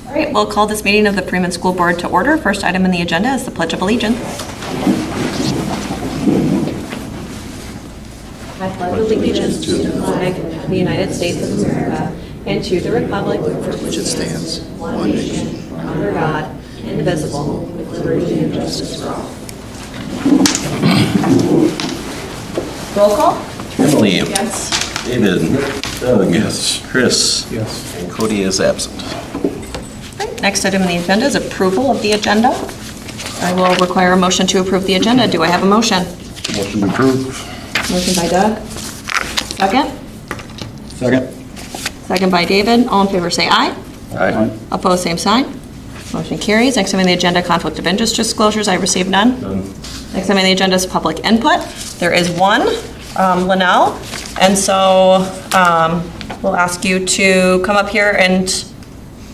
All right, we'll call this meeting of the Freeman School Board to order. First item on the agenda is the Pledge of Allegiance. I pledge allegiance to the flag of the United States of America and to the republic for which it stands, one nation, under God, indivisible, with liberty and justice for all. Roll call. Emily. Yes. David. Doug. Yes. Chris. Yes. And Cody is absent. Next item on the agenda is approval of the agenda. I will require a motion to approve the agenda. Do I have a motion? Motion approved. Motion by Doug. Second? Second. Second by David. All in favor say aye. Aye. Opposed, same sign. Motion carries. Next item on the agenda, conflict of interest disclosures. I received none. Next item on the agenda is public input. There is one, Linnell. And so we'll ask you to come up here and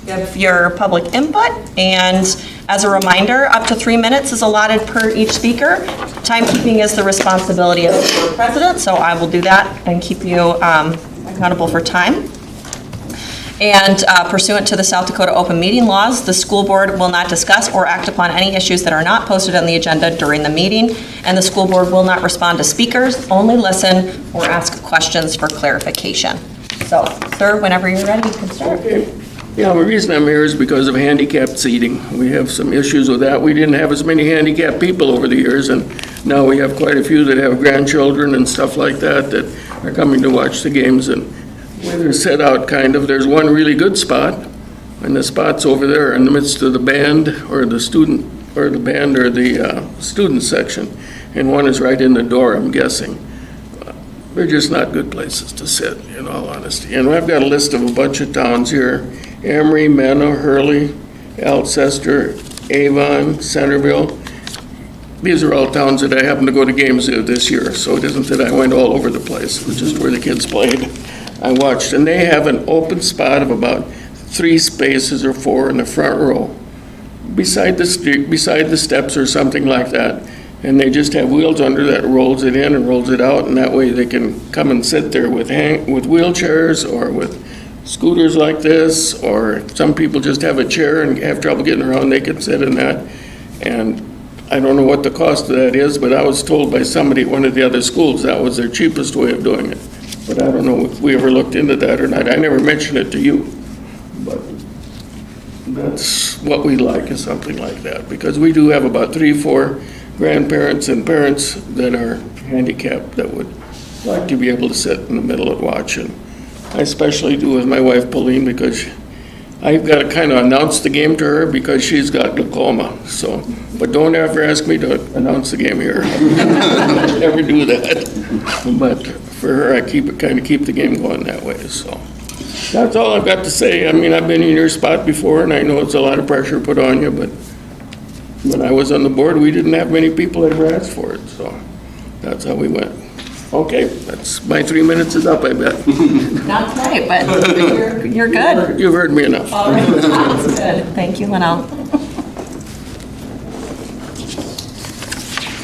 give your public input. And as a reminder, up to 3 minutes is allotted per each speaker. Timekeeping is the responsibility of the president, so I will do that and keep you accountable for time. And pursuant to the South Dakota open meeting laws, the school board will not discuss or act upon any issues that are not posted on the agenda during the meeting, and the school board will not respond to speakers, only listen or ask questions for clarification. So, sir, whenever you're ready, you can start. Okay. Yeah, the reason I'm here is because of handicapped seating. We have some issues with that. We didn't have as many handicapped people over the years, and now we have quite a few that have grandchildren and stuff like that that are coming to watch the games, and where they're set out kind of. There's one really good spot, and the spot's over there in the midst of the band or the student, or the band or the student section, and one is right in the door, I'm guessing. They're just not good places to sit, in all honesty. And I've got a list of a bunch of towns here: Emery, Mena, Hurley, Alcester, Avon, Centerville. These are all towns that I happen to go to games with this year, so it isn't that I went all over the place. It was just where the kids played. I watched, and they have an open spot of about 3 spaces or 4 in the front row, beside the street, beside the steps or something like that. And they just have wheels under that rolls it in and rolls it out, and that way they can come and sit there with wheelchairs or with scooters like this, or some people just have a chair and have trouble getting around, they can sit in that. And I don't know what the cost of that is, but I was told by somebody at one of the other schools that was their cheapest way of doing it. But I don't know if we ever looked into that or not. I never mentioned it to you, but that's what we'd like, is something like that, because we do have about 3 or 4 grandparents and parents that are handicapped that would like to be able to sit in the middle and watch. And I especially do with my wife Pauline, because I've got to kind of announce the game to her because she's got glaucoma. So, but don't ever ask me to announce the game here. I never do that. But for her, I keep the game going that way. So that's all I've got to say. I mean, I've been in your spot before, and I know it's a lot of pressure put on you, but when I was on the board, we didn't have many people that ever asked for it. So that's how we went. Okay, that's my 3 minutes is up, I bet. Not quite, but you're good. You've heard me enough. All right, sounds good. Thank you, Linnell.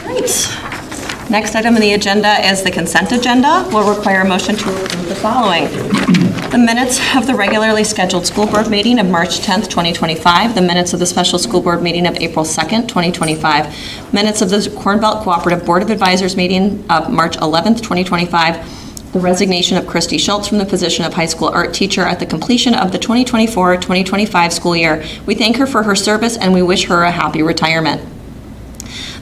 Right. Next item on the agenda is the consent agenda. We'll require a motion to approve the following: the minutes of the regularly scheduled school board meeting of March 10th, 2025, the minutes of the special school board meeting of April 2nd, 2025, minutes of the Corn Belt Cooperative Board of Advisors meeting of March 11th, 2025, the resignation of Christy Schultz from the position of high school art teacher at the completion of the 2024-2025 school year. We thank her for her service and we wish her a happy retirement.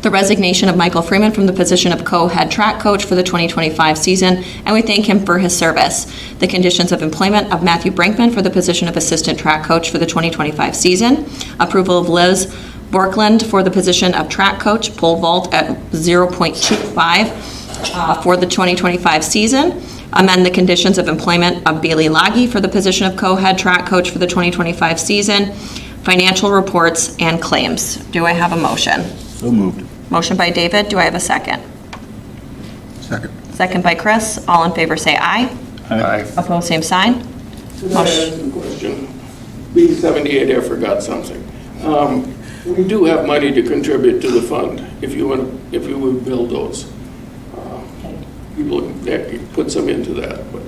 The resignation of Michael Freeman from the position of co-head track coach for the 2025 season, and we thank him for his service. The conditions of employment of Matthew Brinkman for the position of assistant track coach for the 2025 season. Approval of Liz Borkland for the position of track coach, pole vault at 0.25 for the 2025 season. Amend the conditions of employment of Bailey Laggy for the position of co-head track coach for the 2025 season. Financial reports and claims. Do I have a motion? So moved. Motion by David. Do I have a second? Second. Second by Chris. All in favor say aye. Aye. Opposed, same sign. Can I ask a question? B78, I forgot something. We do have money to contribute to the fund if you would build those. People that put some into that, but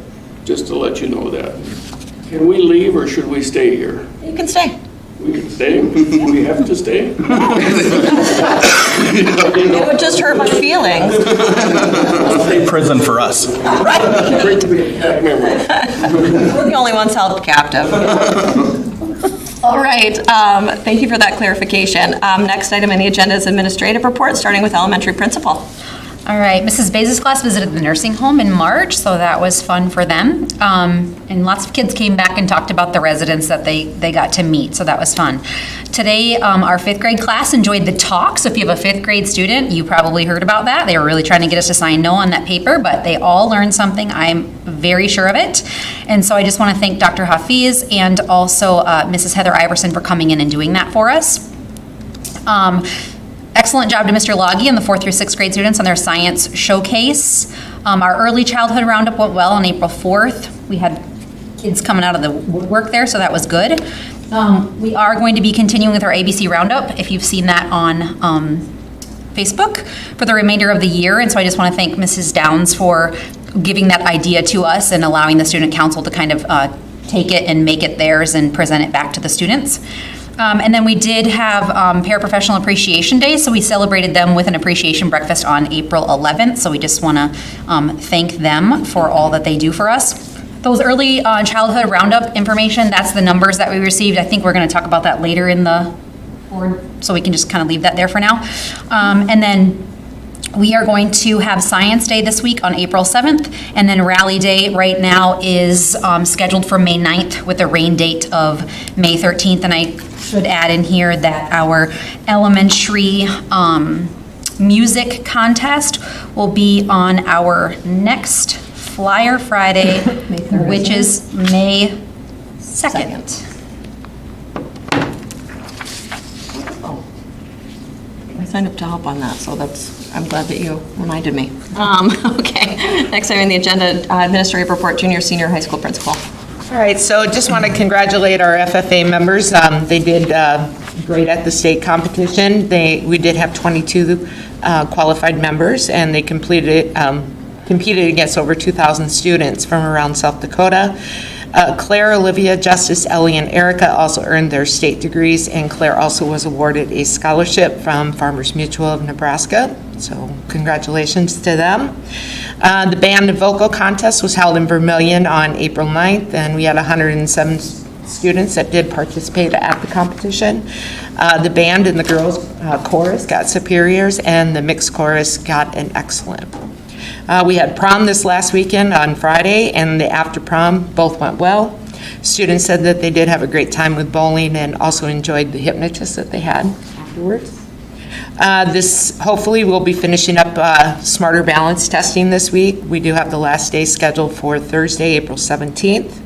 just to let you know that. Can we leave or should we stay here? You can stay. We can stay? We have to stay? It would just hurt my feelings. State prison for us. Great to be a cat member. We're the only ones held captive. All right, thank you for that clarification. Next item on the agenda is administrative report, starting with elementary principal. All right, Mrs. Baez's class visited the nursing home in March, so that was fun for them. And lots of kids came back and talked about the residents that they got to meet, so that was fun. Today, our fifth grade class enjoyed the talk, so if you have a fifth grade student, you probably heard about that. They were really trying to get us to sign no on that paper, but they all learned something. I'm very sure of it. And so I just want to thank Dr. Hafiz and also Mrs. Heather Iverson for coming in and doing that for us. Excellent job to Mr. Loggy and the 4th through 6th grade students on their science showcase. Our early childhood roundup went well on April 4th. We had kids coming out of the woodwork there, so that was good. We are going to be continuing with our ABC roundup, if you've seen that on Facebook, for the remainder of the year. And so I just want to thank Mrs. Downs for giving that idea to us and allowing the student council to kind of take it and make it theirs and present it back to the students. And then we did have Paraprofessional Appreciation Day, so we celebrated them with an appreciation breakfast on April 11th. So we just want to thank them for all that they do for us. Those early childhood roundup information, that's the numbers that we received. I think we're going to talk about that later in the board, so we can just kind of leave that there for now. And then we are going to have Science Day this week on April 7th, and then Rally Day right now is scheduled for May 9th with a rain date of May 13th. And I should add in here that our elementary music contest will be on our next Flyer Friday, which is May 2nd. I signed up to help on that, so I'm glad that you reminded me. Okay, next item on the agenda, administrative report, junior, senior high school principal. All right, so just want to congratulate our FFA members. They did great at the state competition. We did have 22 qualified members, and they competed against over 2,000 students from around South Dakota. Claire, Olivia, Justice, Ellie, and Erica also earned their state degrees, and Claire also was awarded a scholarship from Farmers Mutual of Nebraska. So congratulations to them. The band and vocal contest was held in Vermillion on April 9th, and we had 107 students that did participate at the competition. The band and the girls' chorus got superiors, and the mixed chorus got an excellent. We had prom this last weekend on Friday, and the after prom both went well. Students said that they did have a great time with bowling and also enjoyed the hypnotist that they had afterwards. This hopefully we'll be finishing up Smarter Balance testing this week. We do have the last day scheduled for Thursday, April 17th.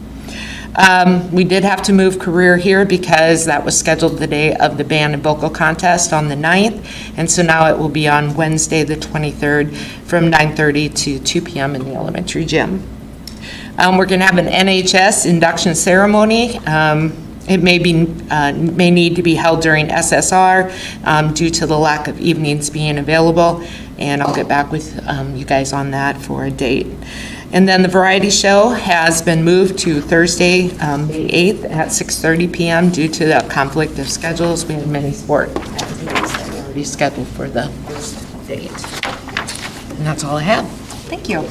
We did have to move career here because that was scheduled the day of the band and vocal contest on the 9th, and so now it will be on Wednesday the 23rd from 9:30 to 2 p.m. in the elementary gym. We're going to have an NHS induction ceremony. It may need to be held during SSR due to the lack of evenings being available, and I'll get back with you guys on that for a date. And then the variety show has been moved to Thursday, May 8th at 6:30 p.m. due to the conflict of schedules. We have many sport activities that are already scheduled for the first date. And that's all I have. Thank you.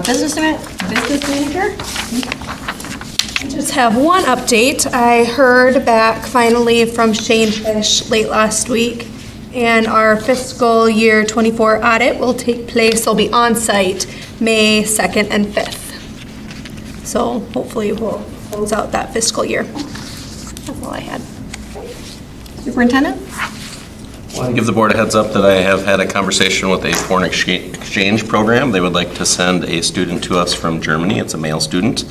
Business manager? I just have one update. I heard back finally from Shane Fish late last week, and our fiscal year 24 audit will take place. It'll be on site May 2nd and 5th. So hopefully we'll close out that fiscal year. That's all I had. Superintendent? I want to give the board a heads up that I have had a conversation with a foreign exchange program. They would like to send a student to us from Germany. It's a male student.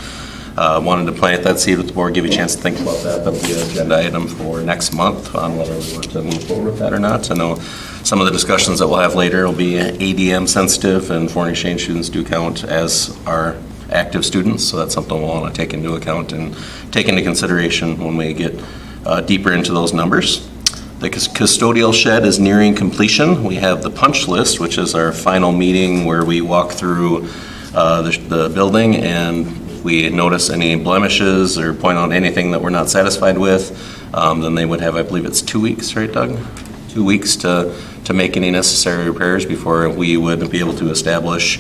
Wanted to plant that seed with the board, give you a chance to think about that. That'll be an agenda item for next month on whether we want to move forward with that or not. I know some of the discussions that we'll have later will be ADM sensitive, and foreign exchange students do count as our active students, so that's something we'll want to take into account and take into consideration when we get deeper into those numbers. The custodial shed is nearing completion. We have the punch list, which is our final meeting where we walk through the building and if we notice any blemishes or point out anything that we're not satisfied with, then they would have, I believe it's 2 weeks, right, Doug? 2 weeks to make any necessary repairs before we would be able to establish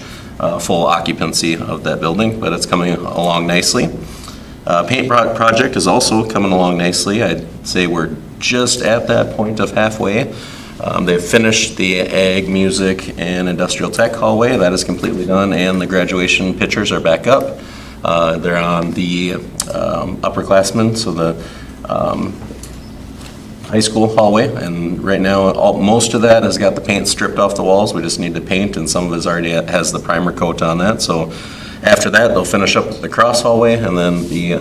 full occupancy of that building, but it's coming along nicely. Paint project is also coming along nicely. I'd say we're just at that point of halfway. They've finished the ag, music, and industrial tech hallway. That is completely done, and the graduation pictures are back up. They're on the upperclassmen, so the high school hallway, and right now most of that has got the paint stripped off the walls. We just need to paint, and some of it already has the primer coat on that. So after that, they'll finish up the cross hallway and then the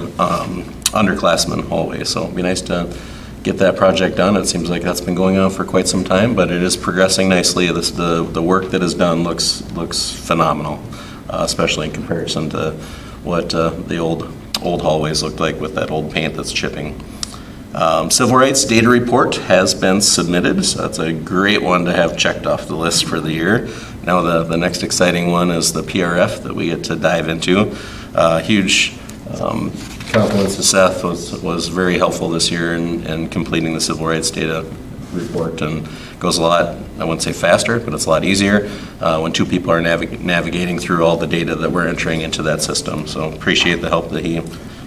underclassmen hallway. So it'd be nice to get that project done. It seems like that's been going on for quite some time, but it is progressing nicely. The work that is done looks phenomenal, especially in comparison to what the old hallways looked like with that old paint that's chipping. Civil rights data report has been submitted, so that's a great one to have checked off the list for the year. Now the next exciting one is the PRF that we get to dive into. Huge compliments to Seth, was very helpful this year in completing the civil rights data report, and goes a lot, I wouldn't say faster, but it's a lot easier when two people are navigating through all the data that we're entering into that system. So appreciate the help that he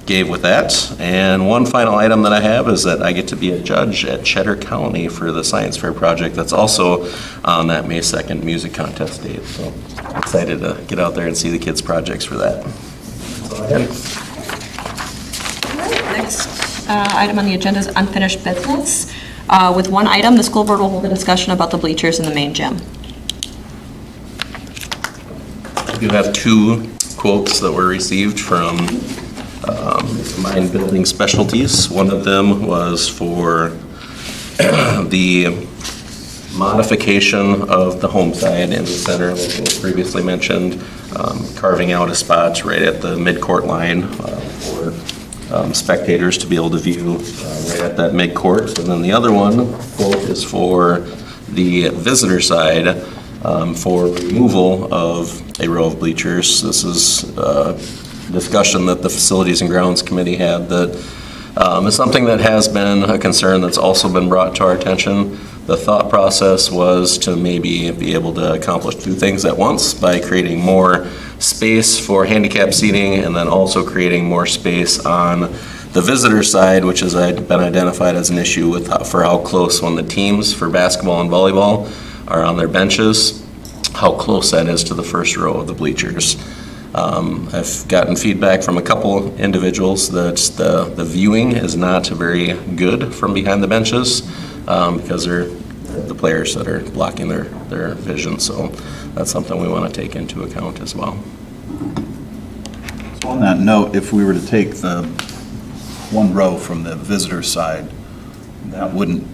gave with that. And one final item that I have is that I get to be a judge at Cheddar County for the Science Fair project. That's also on that May 2nd music contest date. So excited to get out there and see the kids' projects for that. That's all I have. Next item on the agenda is unfinished business. With one item, the school board will hold a discussion about the bleachers in the main gym. I do have two quotes that were received from Combined Building Specialties. One of them was for the modification of the home side in the center, like was previously mentioned, carving out a spot right at the mid-court line for spectators to be able to view right at that mid-court. And then the other one quote is for the visitor side for removal of a row of bleachers. This is discussion that the Facilities and Grounds Committee had that is something that has been a concern that's also been brought to our attention. The thought process was to maybe be able to accomplish two things at once by creating more space for handicap seating and then also creating more space on the visitor side, which has been identified as an issue with for how close when the teams for basketball and volleyball are on their benches, how close that is to the first row of the bleachers. I've gotten feedback from a couple individuals that the viewing is not very good from behind the benches because they're the players that are blocking their vision. So that's something we want to take into account as well. So on that note, if we were to take the one row from the visitor side, that would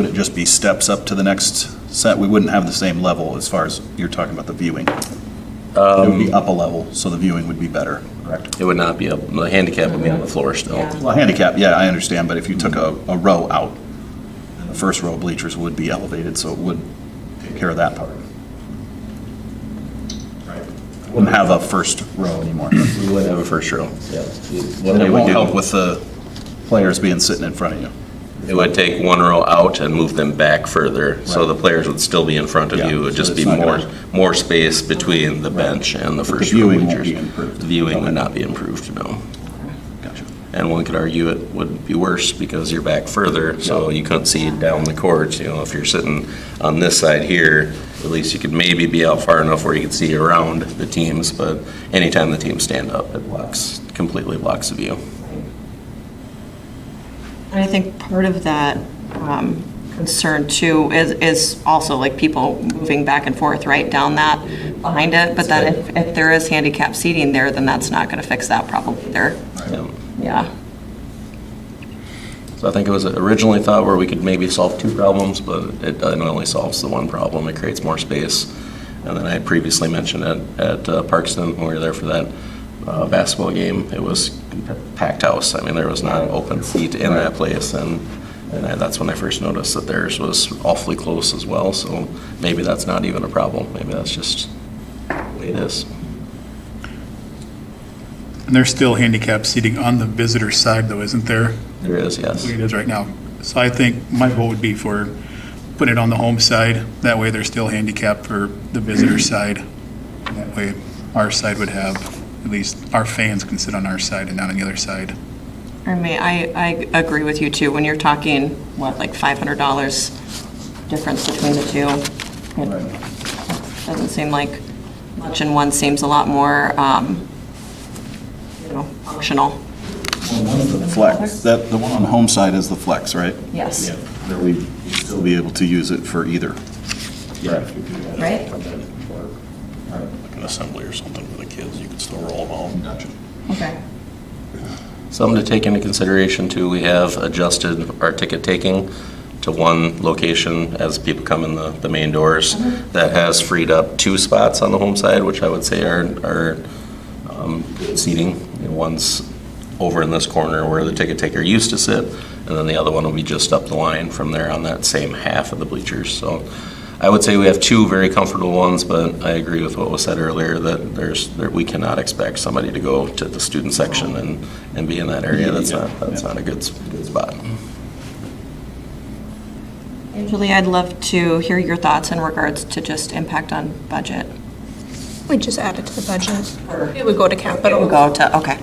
it just be steps up to the next set? We wouldn't have the same level as far as you're talking about the viewing. It would be up a level, so the viewing would be better, correct? It would not be up, the handicap would be on the floor still. Well, handicap, yeah, I understand, but if you took a row out, the first row of bleachers would be elevated, so it would take care of that part. Right. Wouldn't have a first row anymore. We would have a first row, yeah. What And they it would won't do, help with the players being sitting in front of you. it would take one row out and move them back further, so Right. the players would still be in front of Yeah, you. It would so just it's be not more, gonna- more space between the bench and the But the first row viewing won't bleachers. be improved. The viewing Okay. would not be improved, no. Gotcha. And one could argue it would be worse because you're back further, so you couldn't see down the court. You know, if you're sitting on this side here, at least you could maybe be out far enough where you could see around the teams, but anytime the teams stand up, it completely blocks the view. And I think part of that concern too is also like people moving back and forth right down that behind it. But then if there is handicap seating there, then that's not going to fix that problem either. Yeah. Yeah. So I think it was originally thought where we could maybe solve two problems, but it only solves the one problem. It creates more space. And then I had previously mentioned at Parkston, when we were there for that basketball game, it was packed house. I mean, there was not an open seat in that place. And that's when I first noticed that theirs was awfully close as well. So maybe that's not even a problem. Maybe that's just the way it is. And there's still handicap seating on the visitor side though, isn't there? There is, yes. The way it is right now. So I think my vote would be for putting it on the home side. That way there's still handicap for the visitor side. That way our side would have, at least our fans can sit on our side and not on the other side. I agree with you too. When you're talking, what, like $500 difference between the two? It doesn't seem like much, and one seems a lot more, functional. Flex, the one on the home side is the flex, right? Yes. That we'd still be able to use it for either. Right? Like an assembly or something for the kids, you could still roll them all. Gotcha. Okay. Something to take into consideration too, we have adjusted our ticket taking to one location as people come in the main doors. That has freed up 2 spots on the home side, which I would say are good seating. One's over in this corner where the ticket taker used to sit, and then the other one will be just up the line from there on that same half of the bleachers. So I would say we have 2 very comfortable ones, but I agree with what was said earlier, that we cannot expect somebody to go to the student section and be in that area. That's not a good spot. Julie, I'd love to hear your thoughts in regards to just impact on budget. We just add it to the budget. It would go to capital. We'll go to, okay.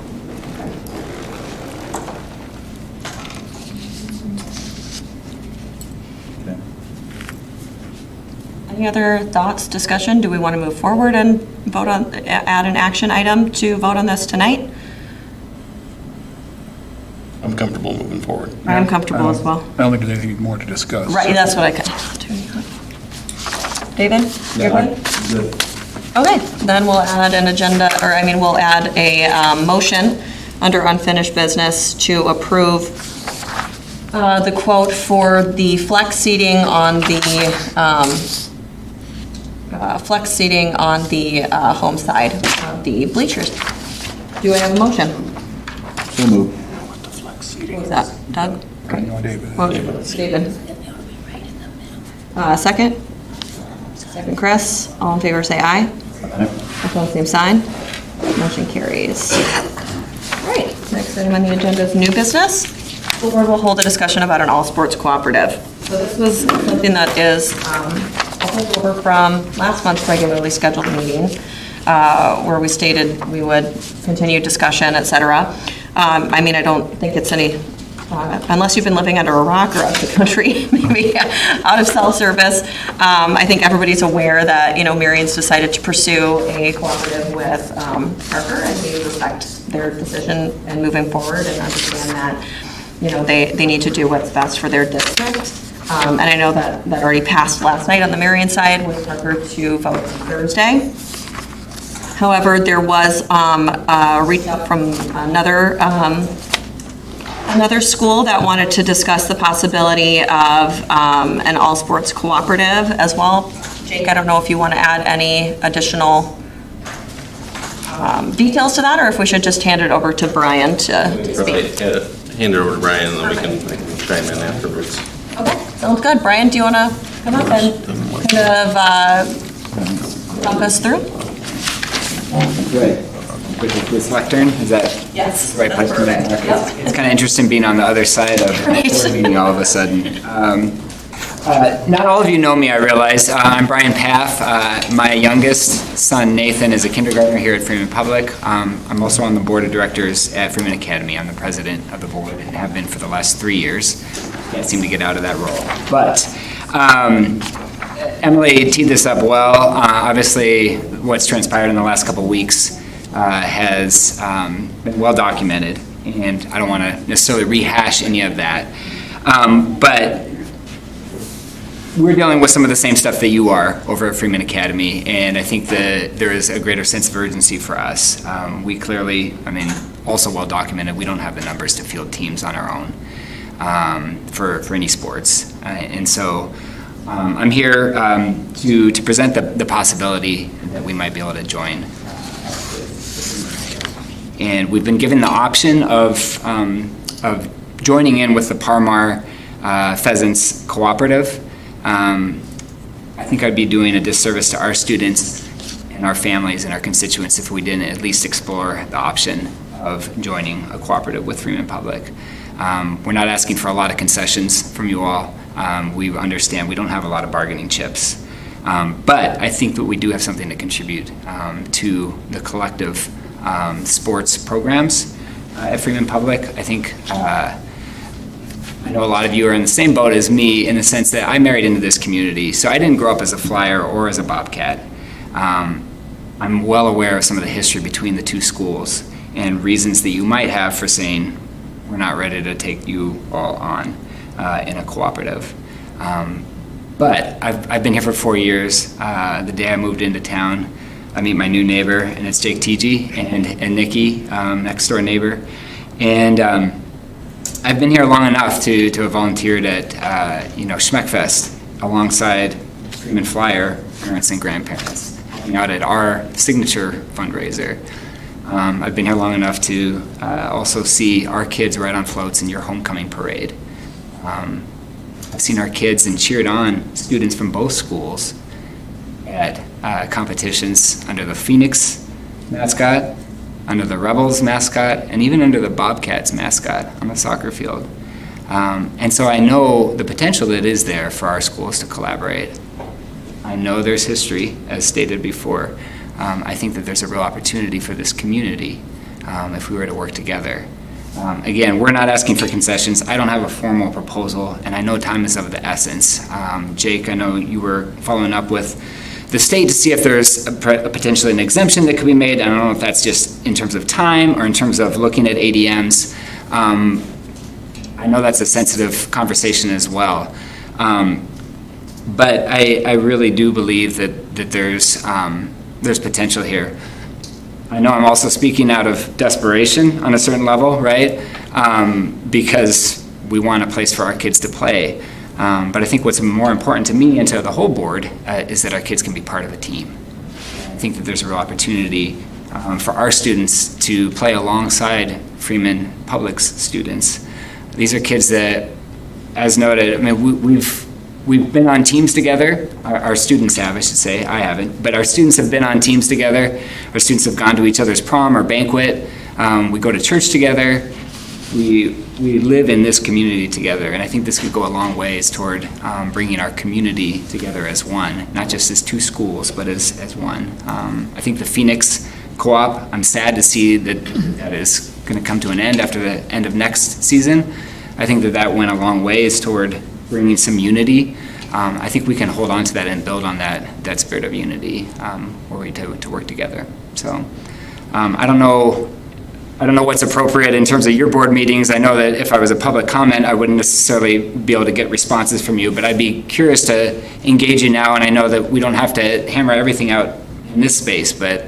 Any other thoughts, discussion? Do we want to move forward and vote on, add an action item to vote on this tonight? I'm comfortable moving forward. I'm comfortable as well. I don't think there's anything more to discuss. Right, that's what I could. David, you're good? Okay, then we'll add an agenda, we'll add a motion under unfinished business to approve the quote for the flex seating on the home side of the bleachers. Do I have a motion? So moved. What was that, Doug? No, David. David. Second? Second, Chris. All in favor, say aye. Opposed, same sign. Motion carries. All right, next item on the agenda is new business. The board will hold a discussion about an all-sports cooperative. So this was something that is a holdover from last month's regularly scheduled meeting, where we stated we would continue discussion, et cetera. I don't think it's any, unless you've been living under a rock or out of the country, maybe out of cell service. I think everybody's aware that, Marion's decided to pursue a cooperative with Parker, and we respect their decision in moving forward and understand that, they need to do what's best for their district. And I know that already passed last night on the Marion side with Parker to vote Thursday. However, there was a reach out from another school that wanted to discuss the possibility of an all-sports cooperative as well. Jake, I don't know if you want to add any additional details to that, or if we should just hand it over to Brian to speak. Hand it over to Brian, and then we can chime in afterwards. Okay, sounds good. Brian, do you want to come up and kind of talk us through? Good. With this lectern, is that Yes. the right place for that? Okay. It's kind of interesting being on the other side of the meeting all of a sudden. Not all of you know me, I realize. I'm Brian Paff. My youngest son, Nathan, is a kindergartner here at Freeman Public. I'm also on the board of directors at Freeman Academy. I'm the president of the board and have been for the last 3 years. Can't seem to get out of that role. But Emily teed this up well. Obviously, what's transpired in the last couple of weeks has been well documented, and I don't want to necessarily rehash any of that. But we're dealing with some of the same stuff that you are over at Freeman Academy, and I think that there is a greater sense of urgency for us. We clearly, also well documented, we don't have the numbers to field teams on our own for any sports. And so I'm here to present the possibility that we might be able to join. And we've been given the option of joining in with the Parmar Pheasants Cooperative. I think I'd be doing a disservice to our students and our families and our constituents if we didn't at least explore the option of joining a cooperative with Freeman Public. We're not asking for a lot of concessions from you all. We understand we don't have a lot of bargaining chips. But I think that we do have something to contribute to the collective sports programs at Freeman Public. I think I know a lot of you are in the same boat as me in the sense that I married into this community, so I didn't grow up as a Flyer or as a Bobcat. I'm well aware of some of the history between the two schools and reasons that you might have for saying we're not ready to take you all on in a cooperative. But I've been here for 4 years. The day I moved into town, I meet my new neighbor, and it's Jake TG and Nikki, next door neighbor. And I've been here long enough to have volunteered at Schmeckfest alongside Freeman Flyer parents and grandparents, hanging out at our signature fundraiser. I've been here long enough to also see our kids ride on floats in your homecoming parade. I've seen our kids and cheered on students from both schools at competitions under the Phoenix mascot, under the Rebels mascot, and even under the Bobcats mascot on the soccer field. And so I know the potential that is there for our schools to collaborate. I know there's history, as stated before. I think that there's a real opportunity for this community if we were to work together. Again, we're not asking for concessions. I don't have a formal proposal, and I know time is of the essence. Jake, I know you were following up with the state to see if there's potentially an exemption that could be made. I don't know if that's just in terms of time or in terms of looking at ADMs. I know that's a sensitive conversation as well. But I really do believe that there's potential here. I know I'm also speaking out of desperation on a certain level, right? Because we want a place for our kids to play. But I think what's more important to me and to the whole board is that our kids can be part of a team. I think that there's a real opportunity for our students to play alongside Freeman Public's students. These are kids that, as noted, I mean, we've been on teams together. Our students have, I should say. I haven't. But our students have been on teams together. Our students have gone to each other's prom or banquet. We go to church together. We live in this community together, and I think this could go a long ways toward bringing our community together as one, not just as two schools, but as one. I think the Phoenix Co-op, I'm sad to see that is going to come to an end after the end of next season. I think that went a long ways toward bringing some unity. I think we can hold on to that and build on that spirit of unity were we to work together. So I don't know what's appropriate in terms of your board meetings. I know that if I was a public comment, I wouldn't necessarily be able to get responses from you, but I'd be curious to engage you now, and I know that we don't have to hammer everything out in this space, but...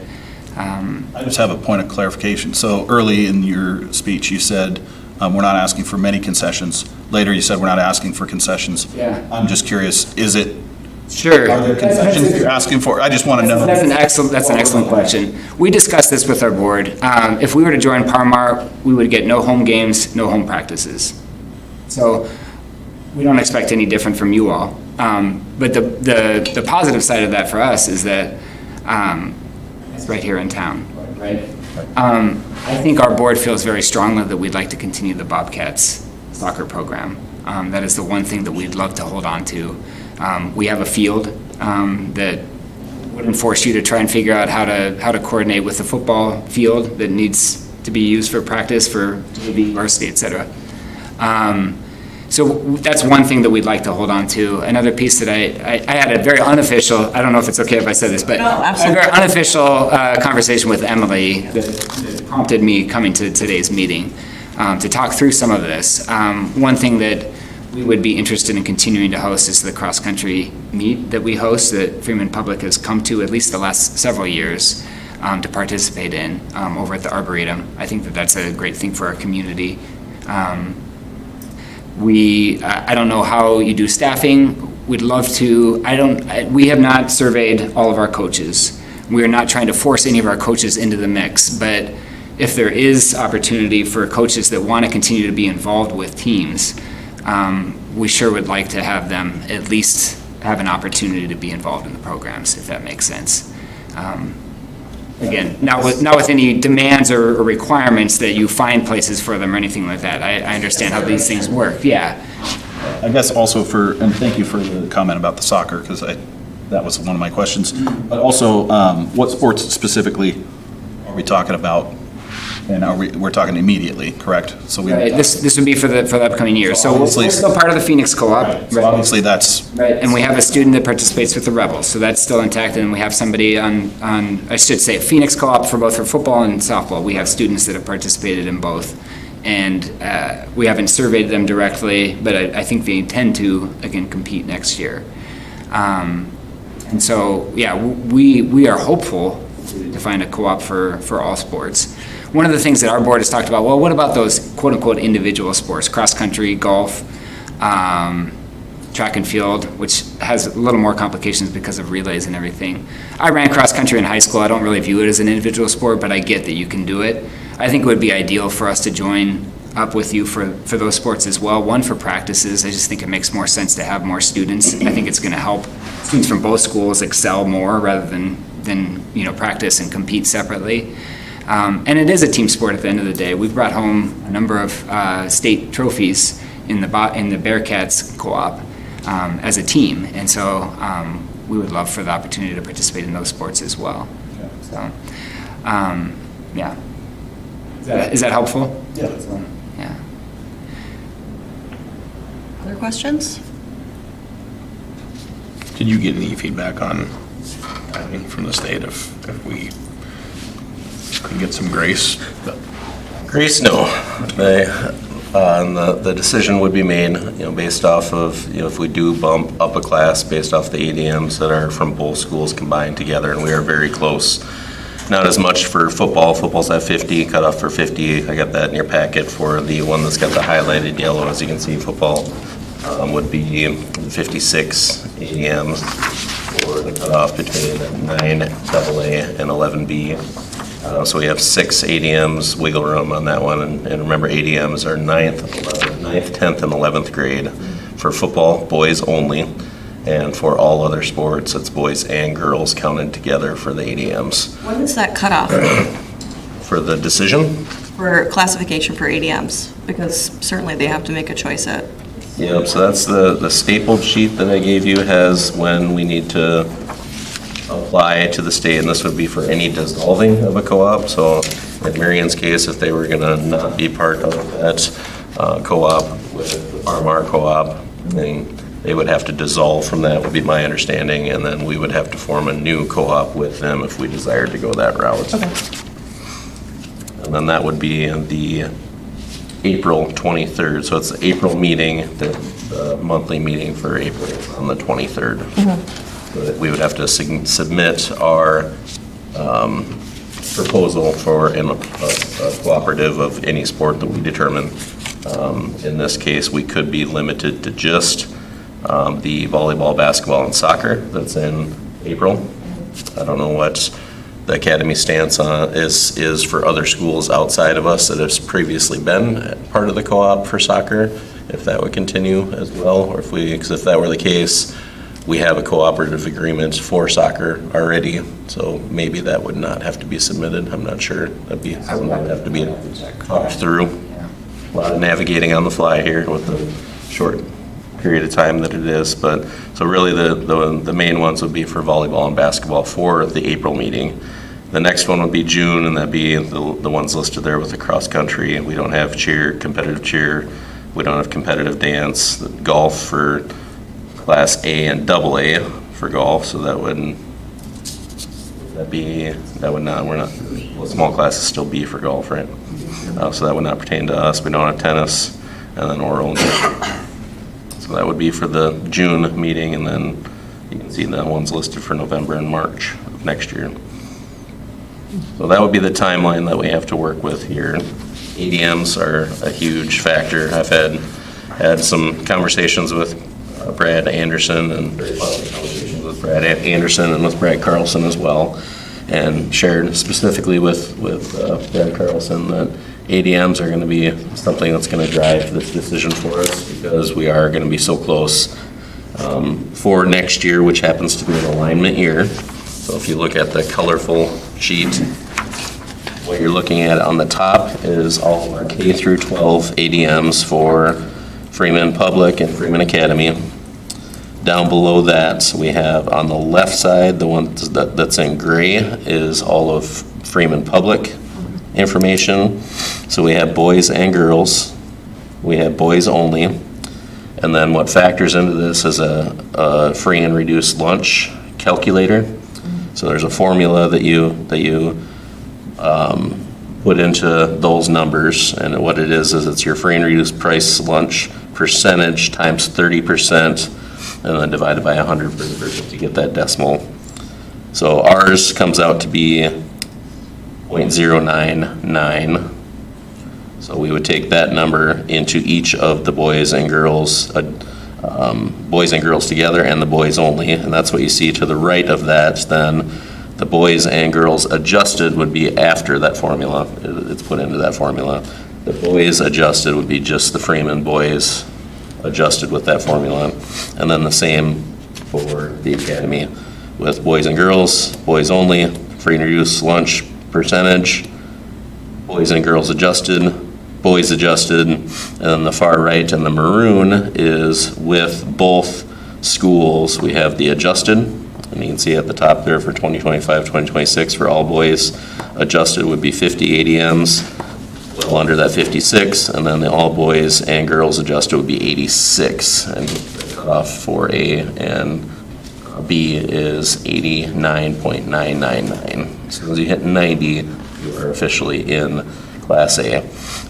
I just have a point of clarification. So early in your speech, you said, we're not asking for many concessions. Later, you said we're not asking for concessions. Yeah. I'm just curious, is it... Sure. Are there concessions you're asking for? I just want to know. That's an excellent question. We discussed this with our board. If we were to join Parmar, we would get no home games, no home practices. So we don't expect any different from you all. But the positive side of that for us is that it's right here in town, right? I think our board feels very strongly that we'd like to continue the Bobcats soccer program. That is the one thing that we'd love to hold on to. We have a field that wouldn't force you to try and figure out how to coordinate with the football field that needs to be used for practice for JV, varsity, et cetera. So that's one thing that we'd like to hold on to. Another piece that I had a very unofficial, I don't know if it's okay if I said this, but a very unofficial conversation with Emily that prompted me coming to today's meeting to talk through some of this. One thing that we would be interested in continuing to host is the cross-country meet that we host that Freeman Public has come to at least the last several years to participate in over at the Arboretum. I think that that's a great thing for our community. I don't know how you do staffing. We'd love to. We have not surveyed all of our coaches. We are not trying to force any of our coaches into the mix, but if there is opportunity for coaches that want to continue to be involved with teams, we sure would like to have them at least have an opportunity to be involved in the programs, if that makes sense. again, not with any demands or requirements that you find places for them or anything like that. I understand how these things work, yeah. I guess also and thank you for the comment about the soccer, because that was one of my questions. But also, what sports specifically are we talking about? And we're talking immediately, correct? So Right, this would be for the upcoming year. So we're still part of the Phoenix Co-op. So obviously that's. Right, and we have a student that participates with the Rebels, so that's still intact, and we have somebody on I should say, Phoenix Co-op for both for football and softball. We have students that have participated in both, and we haven't surveyed them directly, but I think they intend to, again, compete next year. And so, yeah, we are hopeful to find a co-op for all sports. One of the things that our board has talked about, well, what about those quote-unquote individual sports, cross-country, golf, track and field, which has a little more complications because of relays and everything. I ran cross-country in high school. I don't really view it as an individual sport, but I get that you can do it. I think it would be ideal for us to join up with you for those sports as well. One, for practices. I just think it makes more sense to have more students. I think it's going to help students from both schools excel more rather than practice and compete separately. And it is a team sport at the end of the day. We've brought home a number of state trophies in the Bearcats co-op as a team, and so we would love for the opportunity to participate in those sports as well. So, yeah. Is that helpful? Yeah. Yeah. Other questions? Did you get any feedback from the state if we could get some grace? Grace, no. The decision would be made, based off of, if we do bump up a class based off the ADMs that are from both schools combined together, and we are very close. Not as much for football. Football's at 50, cut off for 50. I got that in your packet for the one that's got the highlighted yellow. As you can see, football would be 56 ADMs for the cutoff between 9AA and 11B. So we have 6 ADMs, wiggle room on that one, and remember ADMs are 9th, 10th, and 11th grade for football, boys only, and for all other sports, it's boys and girls counted together for the ADMs. When is that cutoff For the decision? for classification for ADMs? Because certainly they have to make a choice at. Yep, so that's the stapled sheet that I gave you has when we need to apply to the state, and this would be for any dissolving of a co-op. So in Marion's case, if they were gonna not be part of that co-op with our co-op, then they would have to dissolve from that, would be my understanding, and then we would have to form a new co-op with them if we desired to go that route. Okay. And then that would be in the April 23rd. So it's the April meeting, the monthly meeting for April on the 23rd. So that we would have to submit our proposal for a cooperative of any sport that we determine. In this case, we could be limited to just the volleyball, basketball, and soccer that's in April. I don't know what the academy stance is for other schools outside of us that has previously been part of the co-op for soccer, if that would continue as well, or because if that were the case, we have a cooperative agreement for soccer already, so maybe that would not have to be submitted. I'm not sure. That'd be something that would have to be talked through. A lot of navigating on the fly here with the short period of time that it is, but so really the main ones would be for volleyball and basketball for the April meeting. The next one would be June, and that'd be the ones listed there with the cross country. We don't have competitive cheer. We don't have competitive dance. Golf for Class A and AA for golf, so that would not, well, small classes still B for golf, right? So that would not pertain to us. We don't have tennis, and then oral. So that would be for the June meeting, and then you can see the ones listed for November and March of next year. So that would be the timeline that we have to work with here. ADMs are a huge factor. I've had some conversations with Brad Anderson and very positive conversations with Brad Anderson and with Brad Carlson as well, and shared specifically with Brad Carlson that ADMs are going to be something that's going to drive this decision for us, because we are going to be so close for next year, which happens to be an alignment year. So if you look at the colorful sheet. What you're looking at on the top is all of our K through 12 ADMs for Freeman Public and Freeman Academy. Down below that, we have on the left side, the one that's in gray is all of Freeman Public information. So we have boys and girls. We have boys only. And then what factors into this is a free and reduced lunch calculator. So there's a formula that you put into those numbers, and what it is it's your free and reduced price lunch percentage times 30%, and then divided by 100 for the person to get that decimal. So ours comes out to be 0.099. So we would take that number into each of the boys and girls together and the boys only, and that's what you see to the right of that. Then the boys and girls adjusted would be after that formula. It's put into that formula. The boys adjusted would be just the Freeman boys adjusted with that formula. And then the same for the academy with boys and girls, boys only, free and reduced lunch percentage, boys and girls adjusted, boys adjusted, and then the far right and the maroon is with both schools. We have the adjusted, and you can see at the top there for 2025, 2026 for all boys adjusted would be 50 ADMs, well under that 56, and then the all boys and girls adjusted would be 86, and the cutoff for A and B is 89.999. As soon as you hit 90, you are officially in Class A.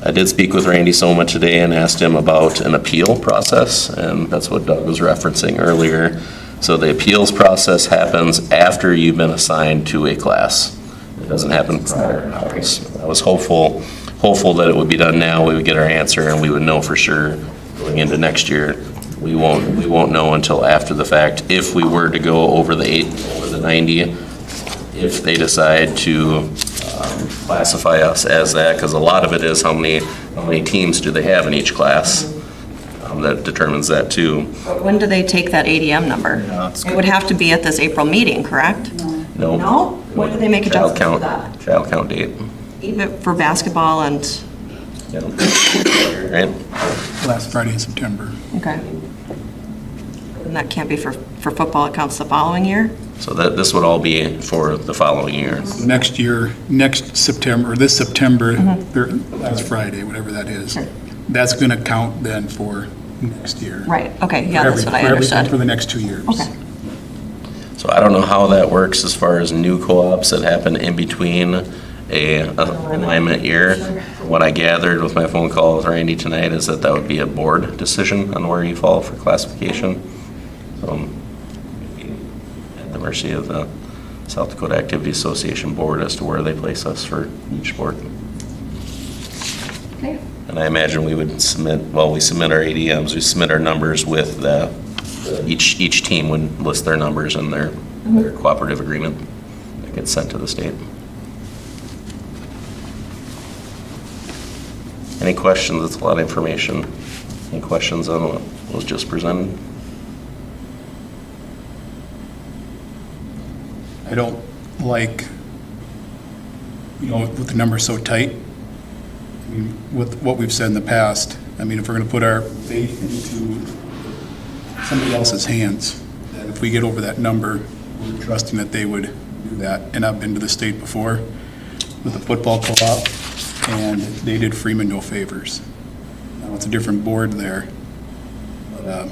I did speak with Randy Soma today and asked him about an appeal process, and that's what Doug was referencing earlier. So the appeals process happens after you've been assigned to a class. It doesn't happen prior. I was hopeful that it would be done now. We would get our answer and we would know for sure going into next year. We won't know until after the fact if we were to go over the 90, if they decide to classify us as that, because a lot of it is how many teams do they have in each class. That determines that too. When do they take that ADM number? It would have to be at this April meeting, correct? No. No? When do they make adjustments for that? Child count date. Even for basketball and, Yeah. Right? Last Friday in September. okay. And that can't be for football, it counts the following year? So this would all be for the following year. Next year, next September, or this September, that's Friday, whatever that is. Sure. That's going to count then for next year. Right, okay, yeah, that's what I For everything understood. for the next 2 years. Okay. So I don't know how that works as far as new co-ops that happen in between an alignment year. What I gathered with my phone call with Randy tonight is that would be a board decision on where you fall for classification. So at the mercy of the South Dakota Activity Association Board as to where they place us for each board. Okay. And I imagine we would submit our ADMs, we submit our numbers with each team would list their numbers in their cooperative agreement that gets sent to the state. Any questions? It's a lot of information. Any questions on what was just presented? I don't like, with the numbers so tight, I mean, with what we've said in the past, I mean, if we're going to put our faith into somebody else's hands, that if we get over that number, we're trusting that they would do that. And I've been to the state before with the football co-op, and they did Freeman no favors. Now, it's a different board there, but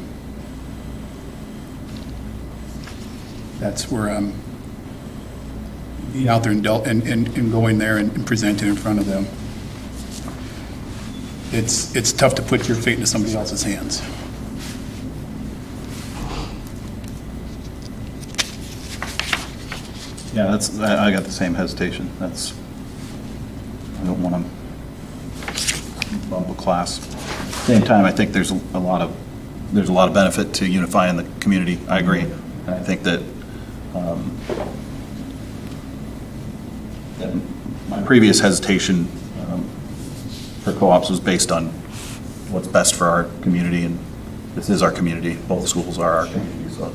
that's where I'm being out there and going there and presenting in front of them. It's tough to put your fate into somebody else's hands. Yeah, I got the same hesitation. I don't want to bump a class. At the same time, I think there's a lot of benefit to unifying the community. I agree. And I think that my previous hesitation for co-ops was based on what's best for our community, and this is our community. Both schools are our community, so.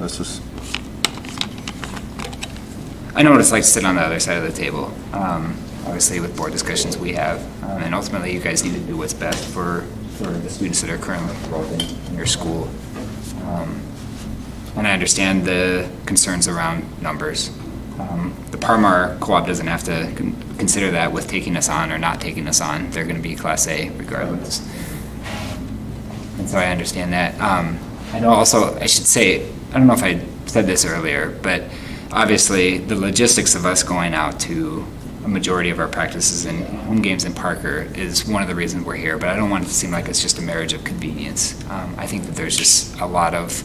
This is I know what it's like to sit on the other side of the table. Obviously, with board discussions we have, and ultimately, you guys need to do what's best for the students that are currently enrolled in your school. And I understand the concerns around numbers. The Parmar Co-op doesn't have to consider that with taking us on or not taking us on. They're going to be Class A regardless. And so I understand that. I know also, I should say, I don't know if I said this earlier, but obviously the logistics of us going out to a majority of our practices and home games in Parker is one of the reasons we're here, but I don't want it to seem like it's just a marriage of convenience. I think that there's just a lot of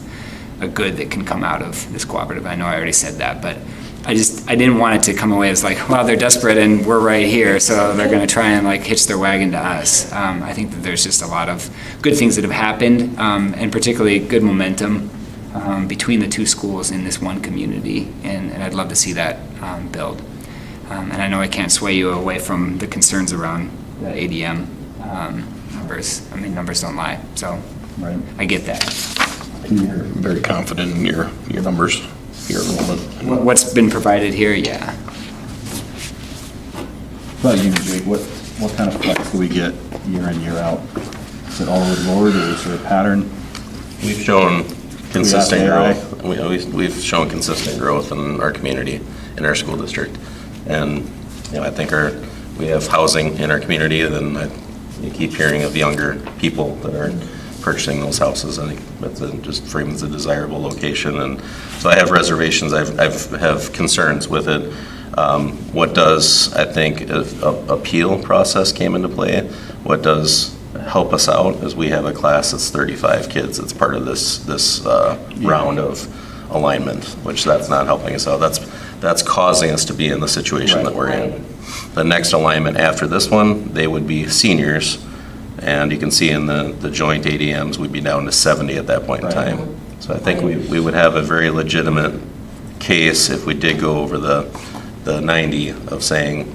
a good that can come out of this cooperative. I know I already said that, but I didn't want it to come away as like, well, they're desperate and we're right here, so they're going to try and like hitch their wagon to us. I think that there's just a lot of good things that have happened, and particularly good momentum between the two schools in this one community, and I'd love to see that build. And I know I can't sway you away from the concerns around the ADM numbers. I mean, numbers don't lie, so Right. I get that. You're very confident in your numbers, your enrollment. What's been provided here, yeah. But you, Jake, what kind of flex do we get year in, year out? Is it all over the board, or is there a pattern? We've shown consistent We got growth. We've shown consistent growth in our community, in our school district. And, I think we have housing in our community, and then you keep hearing of younger people that are purchasing those houses. I think that's Freeman's a desirable location, and so I have reservations. I have concerns with it. What does, I think, appeal process came into play. What does help us out is we have a class that's 35 kids. It's part of this round of alignment, which that's not helping us out. That's causing us to be in the situation that we're in. The next alignment after this one, they would be seniors, and you can see in the joint ADMs, we'd be down to 70 at that point in time. So I think we would have a very legitimate case if we did go over the 90 of saying,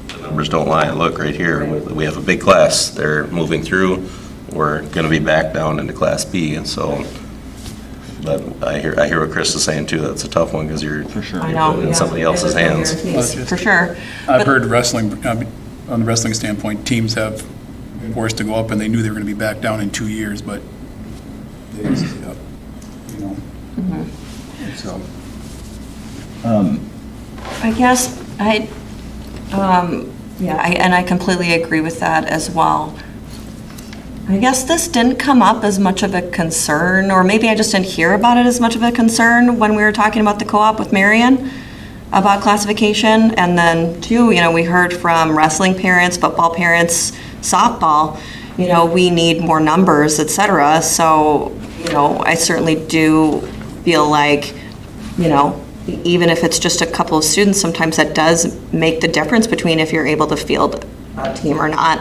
the numbers don't lie, look right here, we have a big class, they're moving through, we're gonna be back down into Class B, and so, but I hear what Chris is saying too, that's a tough one, because you're For sure. I know. putting it in somebody else's hands. For sure. I've heard wrestling, on the wrestling standpoint, teams have been forced to go up and they knew they were going to be back down in 2 years, but they just stayed up, So, I guess and I completely agree with that as well. I guess this didn't come up as much of a concern, or maybe I just didn't hear about it as much of a concern when we were talking about the co-op with Marion about classification. And then too, we heard from wrestling parents, football parents, softball, we need more numbers, et cetera. So, I certainly do feel like, even if it's just a couple of students, sometimes that does make the difference between if you're able to field a team or not.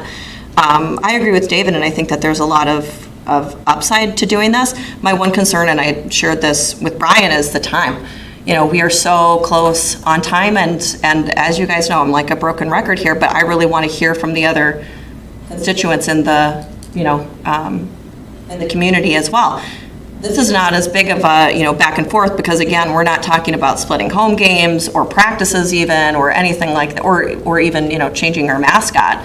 I agree with David, and I think that there's a lot of upside to doing this. My one concern, and I shared this with Brian, is the time. We are so close on time, and as you guys know, I'm like a broken record here, but I really want to hear from the other constituents in the, in the community as well. This is not as big of a, back and forth, because again, we're not talking about splitting home games or practices even, or anything like that, or even, changing our mascot.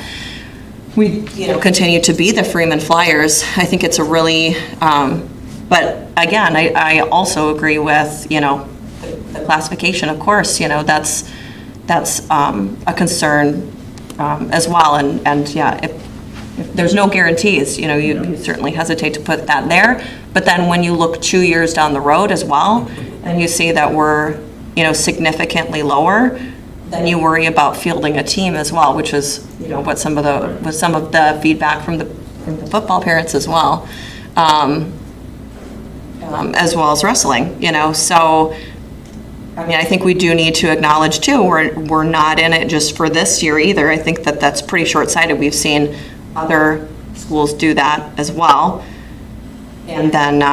We, continue to be the Freeman Flyers. I think it's a really, but again, I also agree with, the classification, of course, that's a concern as well. And yeah, if there's no guarantees, you certainly hesitate to put that there. But then when you look 2 years down the road as well, and you see that we're, significantly lower, then you worry about fielding a team as well, which is, what some of the feedback from the football parents as well as wrestling, So, I think we do need to acknowledge too, we're not in it just for this year either. I think that that's pretty short-sighted. We've seen other schools do that as well, and then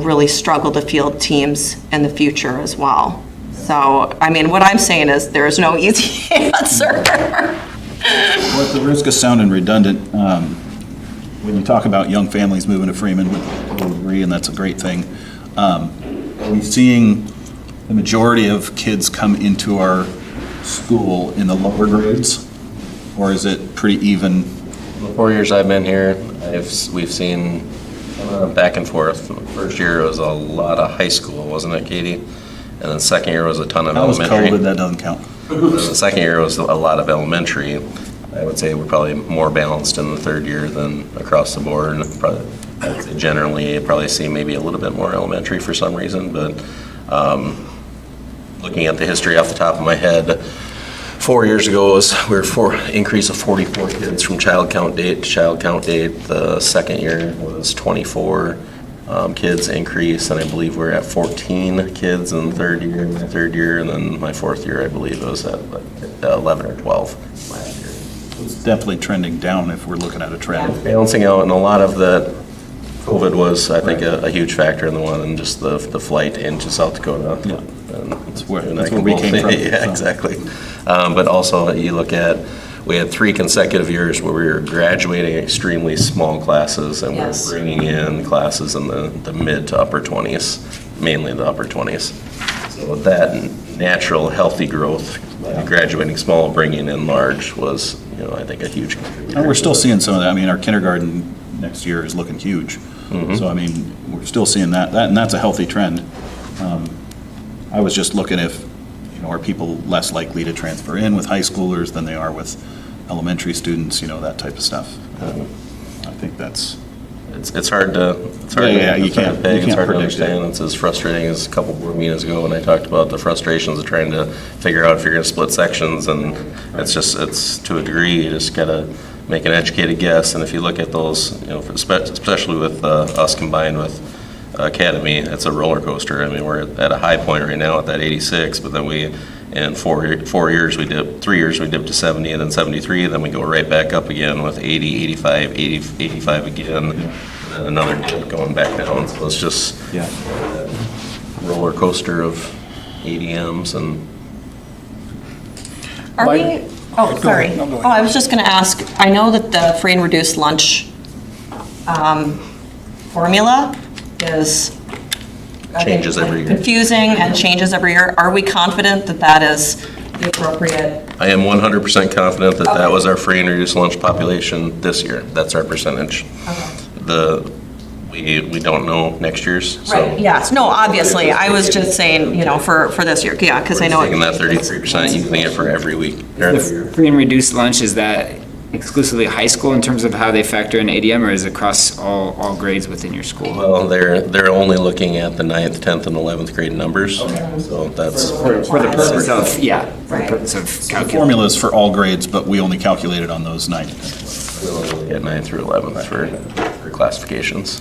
really struggle to field teams in the future as well. So, what I'm saying is there's no easy answer. Well, at the risk of sounding redundant, when you talk about young families moving to Freeman, we agree, and that's a great thing. Are we seeing the majority of kids come into our school in the lower grades? Or is it pretty even? The 4 years I've been here, we've seen back and forth. First year was a lot of high school, wasn't it, Katie? And then second year was a ton of That was elementary. COVID, that doesn't count. The second year was a lot of elementary. I would say we're probably more balanced in the third year than across the board. And probably, I would say generally, you probably see maybe a little bit more elementary for some reason, but looking at the history off the top of my head, 4 years ago we were for increase of 44 kids from child count date to child count date. The second year was 24 kids increase, and I believe we're at 14 kids in the third year, and then my fourth year, I believe it was at 11 or 12 last year. It's definitely trending down if we're looking at a trend. Balancing out, and a lot of that, COVID was, I think, a huge factor in the one, and just the flight into South Dakota. Yeah. And That's where and I we can came both- from. Yeah, so. exactly. But also, you look at, we had 3 consecutive years where we were graduating extremely small classes, and Yes. we're bringing in classes in the mid to upper 20s, mainly the upper 20s. So that natural, healthy growth, graduating small, bringing in large was, I think a huge contributor. And we're still seeing some of that. I mean, our kindergarten next year is looking huge. So, I mean, we're still seeing that, and that's a healthy trend. I was just looking if, are people less likely to transfer in with high schoolers than they are with elementary students, that type of stuff. I think that's, It's hard to, Yeah, you it's hard to can't peg, it's hard to predict it. understand. It's as frustrating as a couple board meetings ago when I talked about the frustrations of trying to figure out if you're gonna split sections, and it's to a degree, you just gotta make an educated guess, and if you look at those, especially with us combined with Academy, it's a roller coaster. I mean, we're at a high point right now at that 86, but then in 3 years we dipped to 70, and then 73, then we go right back up again with 80, 85, 80, 85 again, and then another dip going back down. So it's just yeah. roller coaster of ADMs and. Are we, oh, sorry. No, go ahead. Oh, I was just going to ask, I know that the free and reduced lunch formula is, I think, Changes every year. confusing and changes every year. Are we confident that that is the appropriate? I am 100% confident that that Okay. was our free and reduced lunch population this year. That's our percentage. We don't know next year's, so. Right, yes, no, obviously, I was just saying, for this year, yeah, because I know. Taking that 33%, using it for every week. or every year. The free and reduced lunch, is that exclusively high school in terms of how they factor in ADM, or is it across all grades within your school? Well, they're only looking at the 9th, 10th, and 11th grade numbers, so that's. For the purpose of, for the purpose of calculating. Formulas for all grades, but we only calculated on those 9. We'll only look at 9th through 11th for classifications.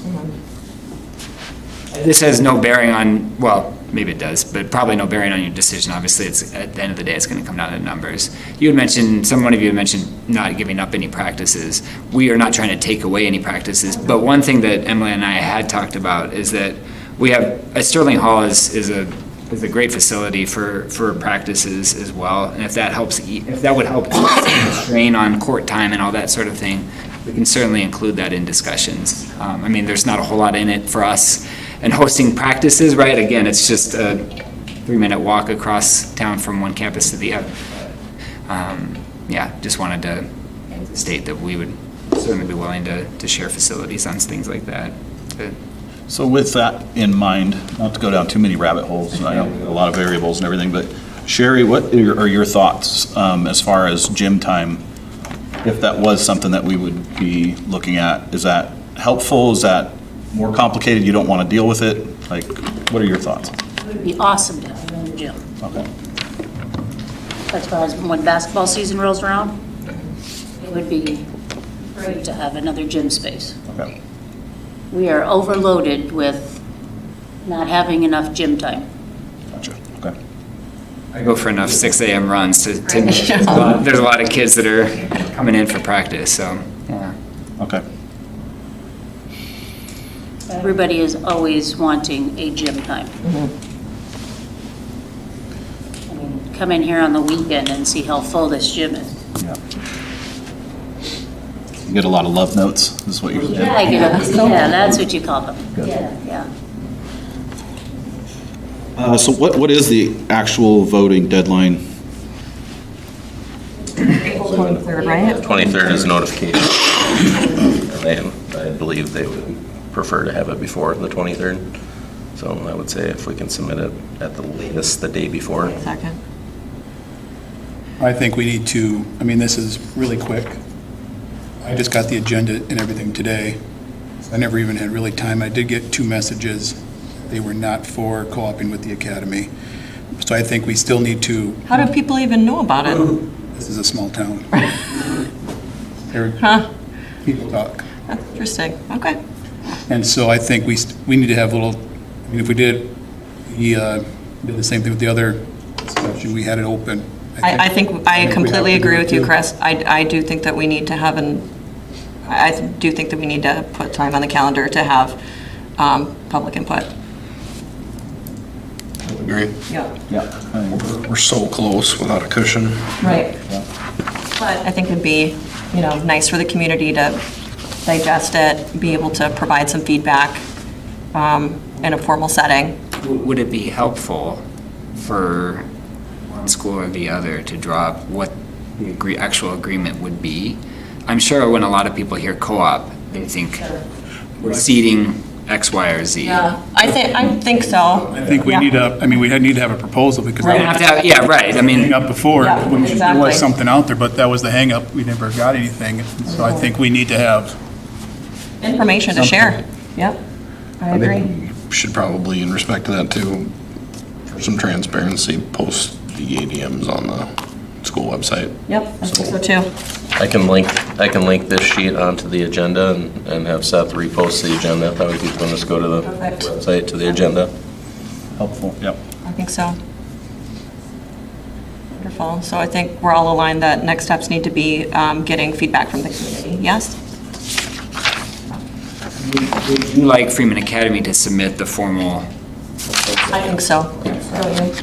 This has no bearing on, well, maybe it does, but probably no bearing on your decision. Obviously, it's, at the end of the day, it's going to come down to numbers. You had mentioned, one of you had mentioned not giving up any practices. We are not trying to take away any practices, but one thing that Emily and I had talked about is that we have, Sterling Hall is a great facility for practices as well, and if that helps, if that would help strain on court time and all that sort of thing, we can certainly include that in discussions. I mean, there's not a whole lot in it for us. And hosting practices, right, again, it's just a 3-minute walk across town from one campus to the other. Just wanted to state that we would certainly be willing to share facilities on things like that. So with that in mind, not to go down too many rabbit holes, I know a lot of variables and everything, but Sherry, what are your thoughts as far as gym time? If that was something that we would be looking at, is that helpful? Is that more complicated? You don't want to deal with it? Like, what are your thoughts? It would be awesome to have in the gym. Okay. As far as when basketball season rolls around, it would be great to have another gym space. Okay. We are overloaded with not having enough gym time. Gotcha. Okay. I go for enough 6 a.m. runs to there's a lot of kids that are coming in for practice, so, yeah. Okay. Everybody is always wanting a gym time. I mean, come in here on the weekend and see how full this gym is. Yeah. You get a lot of love notes, is what you're saying? Yeah, I get it. Yeah, that's what you call them. Yeah, yeah. So what is the actual voting deadline? April 23rd, right? 23rd is notification. And I believe they would prefer to have it before the 23rd. So I would say if we can submit it at the latest, the day before. Second. I think we need to, I mean, this is really quick. I just got the agenda and everything today. I never even had really time. I did get 2 messages. They were not for co-oping with the academy. So I think we still need to, How do people even know about it? this is a small town. Huh, People talk. that's interesting, okay. And so I think we need to have a little, I mean, if we did the same thing with the other discussion, we had it open. I think I we have completely to do agree it with you, too. Chris. I do think that we need to have I do think that we need to put time on the calendar to have public input. Agree. Yeah. We're so close without a cushion. Right. But I think it'd be, nice for the community to digest it, be able to provide some feedback in a formal setting. Would it be helpful for one school or the other to draw up what the actual agreement would be? I'm sure when a lot of people hear co-op, they think we're seeding X, Y, or Z. Yeah, I think so. I think we need we need to have a proposal because We have to have, yeah, right, I hang mean, up before, Yeah, when there exactly. was something out there, but that was the hang up. We never got anything. So I think we need to have, Information to share. Yep, I agree. We should probably, in respect to that too, for some transparency, post the ADMs on the school website. Yep, I think so too. I can link this sheet onto the agenda and have Seth repost the agenda. That way people can just go to the Perfect. website, to the agenda. Helpful, yep. I think so. Wonderful. So I think we're all aligned that next steps need to be getting feedback from the community. Yes? would you like Freeman Academy to submit the formal? I think so.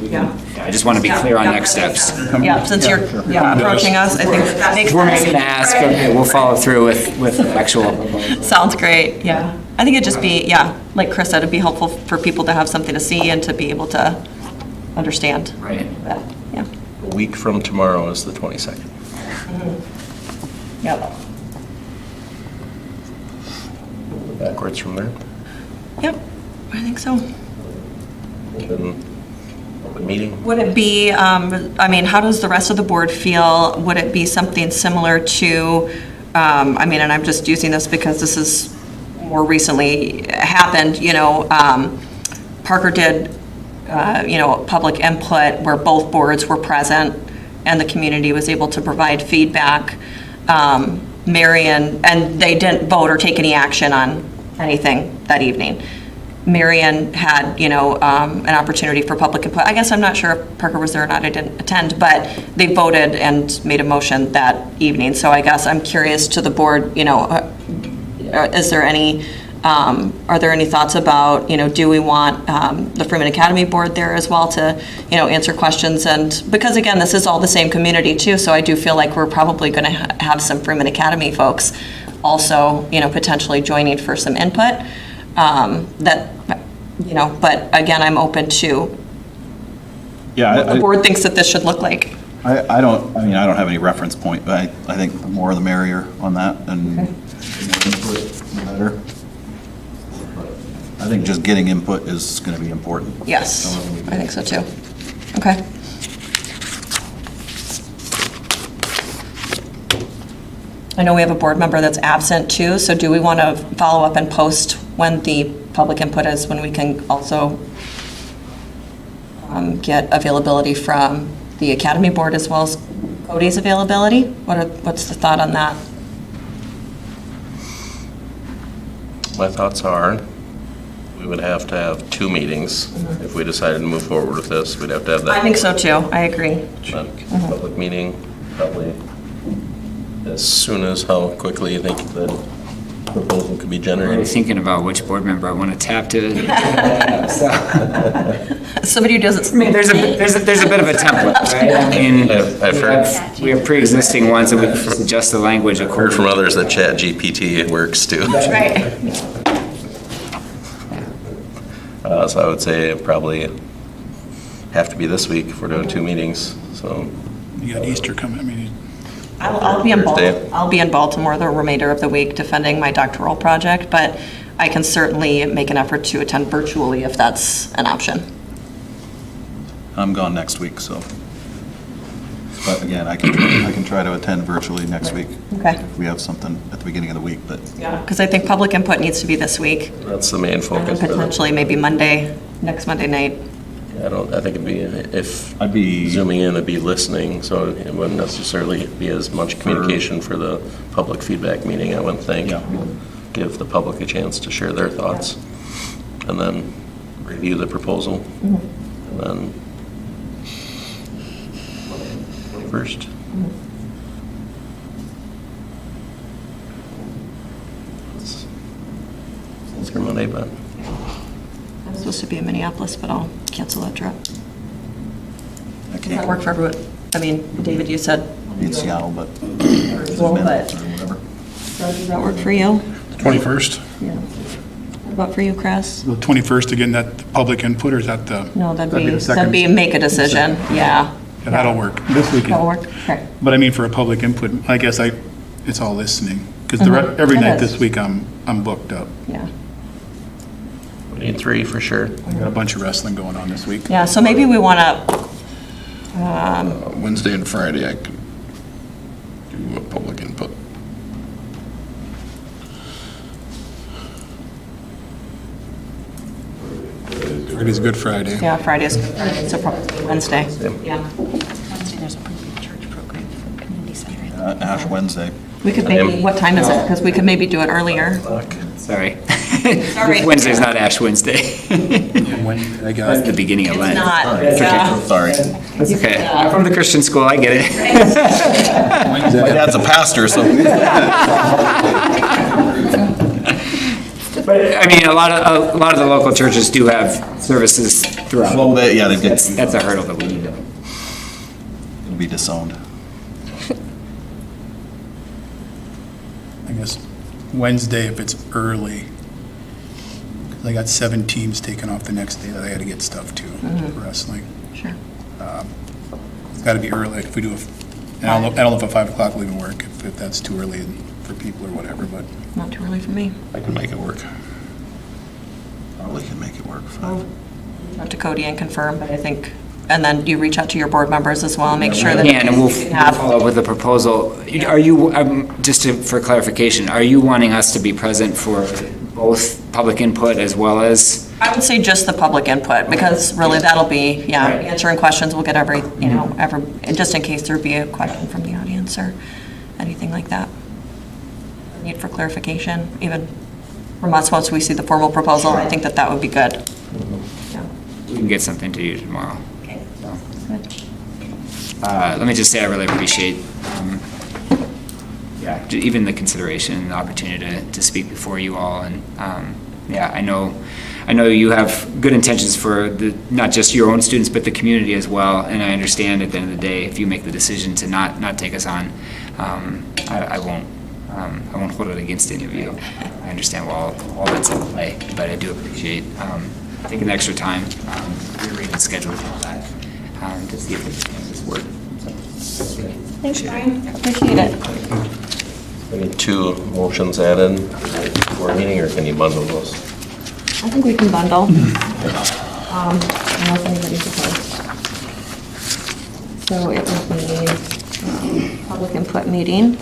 Yeah. I just want to be clear on next steps. Yeah, since you're approaching us, I think that makes We're making to sense. ask, okay, we'll follow through with the actual. Sounds great, yeah. I think it'd just be, like Chris said, it'd be helpful for people to have something to see and to be able to understand. Right. that. Yeah. A week from tomorrow is the 22nd. Yep. Backwards from there. Yep, I think so. Open meeting. Would it be, how does the rest of the board feel? Would it be something similar to, and I'm just using this because this is more recently happened, Parker did, public input where both boards were present and the community was able to provide feedback. Marion, and they didn't vote or take any action on anything that evening. Marion had, an opportunity for public input. I guess I'm not sure if Parker was there or not, I didn't attend, but they voted and made a motion that evening. So I guess I'm curious to the board, is there any, are there any thoughts about, do we want the Freeman Academy board there as well to, answer questions? And because again, this is all the same community too, so I do feel like we're probably going to have some Freeman Academy folks also, potentially joining for some input. But again, I'm open to what the board thinks that this should look like. I don't have any reference point, but I think the more the merrier on that, and the more input, the better. I think just getting input is going to be important. Yes, I think so too. Okay. I know we have a board member that's absent too, so do we want to follow up and post when the public input is, when we can also get availability from the Academy Board as well as Cody's availability? What's the thought on that? My thoughts are, we would have to have 2 meetings. If we decided to move forward with this, we'd have to have that. I think so too, I agree. Public meeting, probably as soon as how quickly you think the proposal could be I'm generated. thinking about which board member I want to tap to. Somebody who doesn't. There's a bit of a template, right? I mean, I've heard, we have pre-existing ones and we can adjust the language heard accordingly. from others that ChatGPT works too. Right. So I would say probably have to be this week if we're doing 2 meetings, so. You got Easter coming, I mean, I'll be in Thursday. I'll be in Baltimore the remainder of the week defending my doctoral project, but I can certainly make an effort to attend virtually if that's an option. I'm gone next week, so. But again, I can try to attend virtually next week. Okay. If we have something at the beginning of the week, but Because I think public input needs to be this week, That's the main and focus. but potentially maybe Monday, next Monday night. I think it'd be, if I'd be, zooming in, it'd be listening, so it wouldn't necessarily be as much communication for the public feedback meeting, I wouldn't think. Yeah. Give the public a chance to share their thoughts, and then review the proposal, and then 21st. It's your Monday, but I'm supposed to be in Minneapolis, but I'll cancel that trip. I Does that can't work for everyone? I mean, David, you said be in Seattle, but virtual, but or whatever. does that work for you? 21st? Yeah. What about for you, Chris? the 21st, again, that the public input, or is that the? No, that'd That'd be be, the second- that'd be make a decision, yeah. Yeah, that'll work. This weekend. That'll work, okay. But I mean, for a public input, I guess it's all listening, because Mhm. every It night is. this week, I'm booked up. Yeah. we need 3 for sure. I got a bunch of wrestling going on this week. Yeah, so maybe we want to, Wednesday and Friday, I could do a public input. Friday's Good Friday. yeah, Friday's, so probably Wednesday. Yeah. Wednesday, there's a pretty big church program for community center. Ash Wednesday. We could maybe, what time is it? Because we could maybe do it earlier. Sorry. Sorry. Wednesday's not Ash Wednesday. And Wednesday, I That's the got, beginning of It's Lent. not, That's yeah. Sorry. That's okay. I'm from the Christian school, I get it. My dad's a pastor, so. But, I mean, a lot of the local churches do have services throughout. Well, yeah, they did. That's a hurdle that we need to. It'll be disowned. I guess, Wednesday if it's early. 'Cause I got 7 teams taken off the next day that I had to get stuff to, for wrestling. Sure. It's got to be early if we do I don't know if a 5 o'clock will even work, if that's too early for people or whatever, but. Not too early for me. I can make it work. Probably can make it work. Talk to Cody and confirm, but I think, and then you reach out to your board members as well, and make sure that. Yeah, and we'll you can have- follow up with the proposal. Are you, for clarification, are you wanting us to be present for both public input as well as? I would say just the public input, because really that'll be, yeah, Right. answering questions, we'll get every, and just in case there'd be a question from the audience or anything like that. Need for clarification, even from us, once we see the formal proposal, I think that would be good. Yeah. We can get something to you tomorrow. Okay. So, Good. Let me just say, I really appreciate, even the consideration and the opportunity to speak before you all. And, I know you have good intentions for not just your own students, but the community as well. And I understand at the end of the day, if you make the decision to not take us on, I won't hold it against any of you. I understand all that's at play, but I do appreciate taking the extra time, rearranging the schedule and all that, to see if this work. So, Thanks, Brian, appreciate it. We need 2 motions added for a meeting, or can you bundle those? I think we can bundle. Unless anybody's opposed. So it will be public input meeting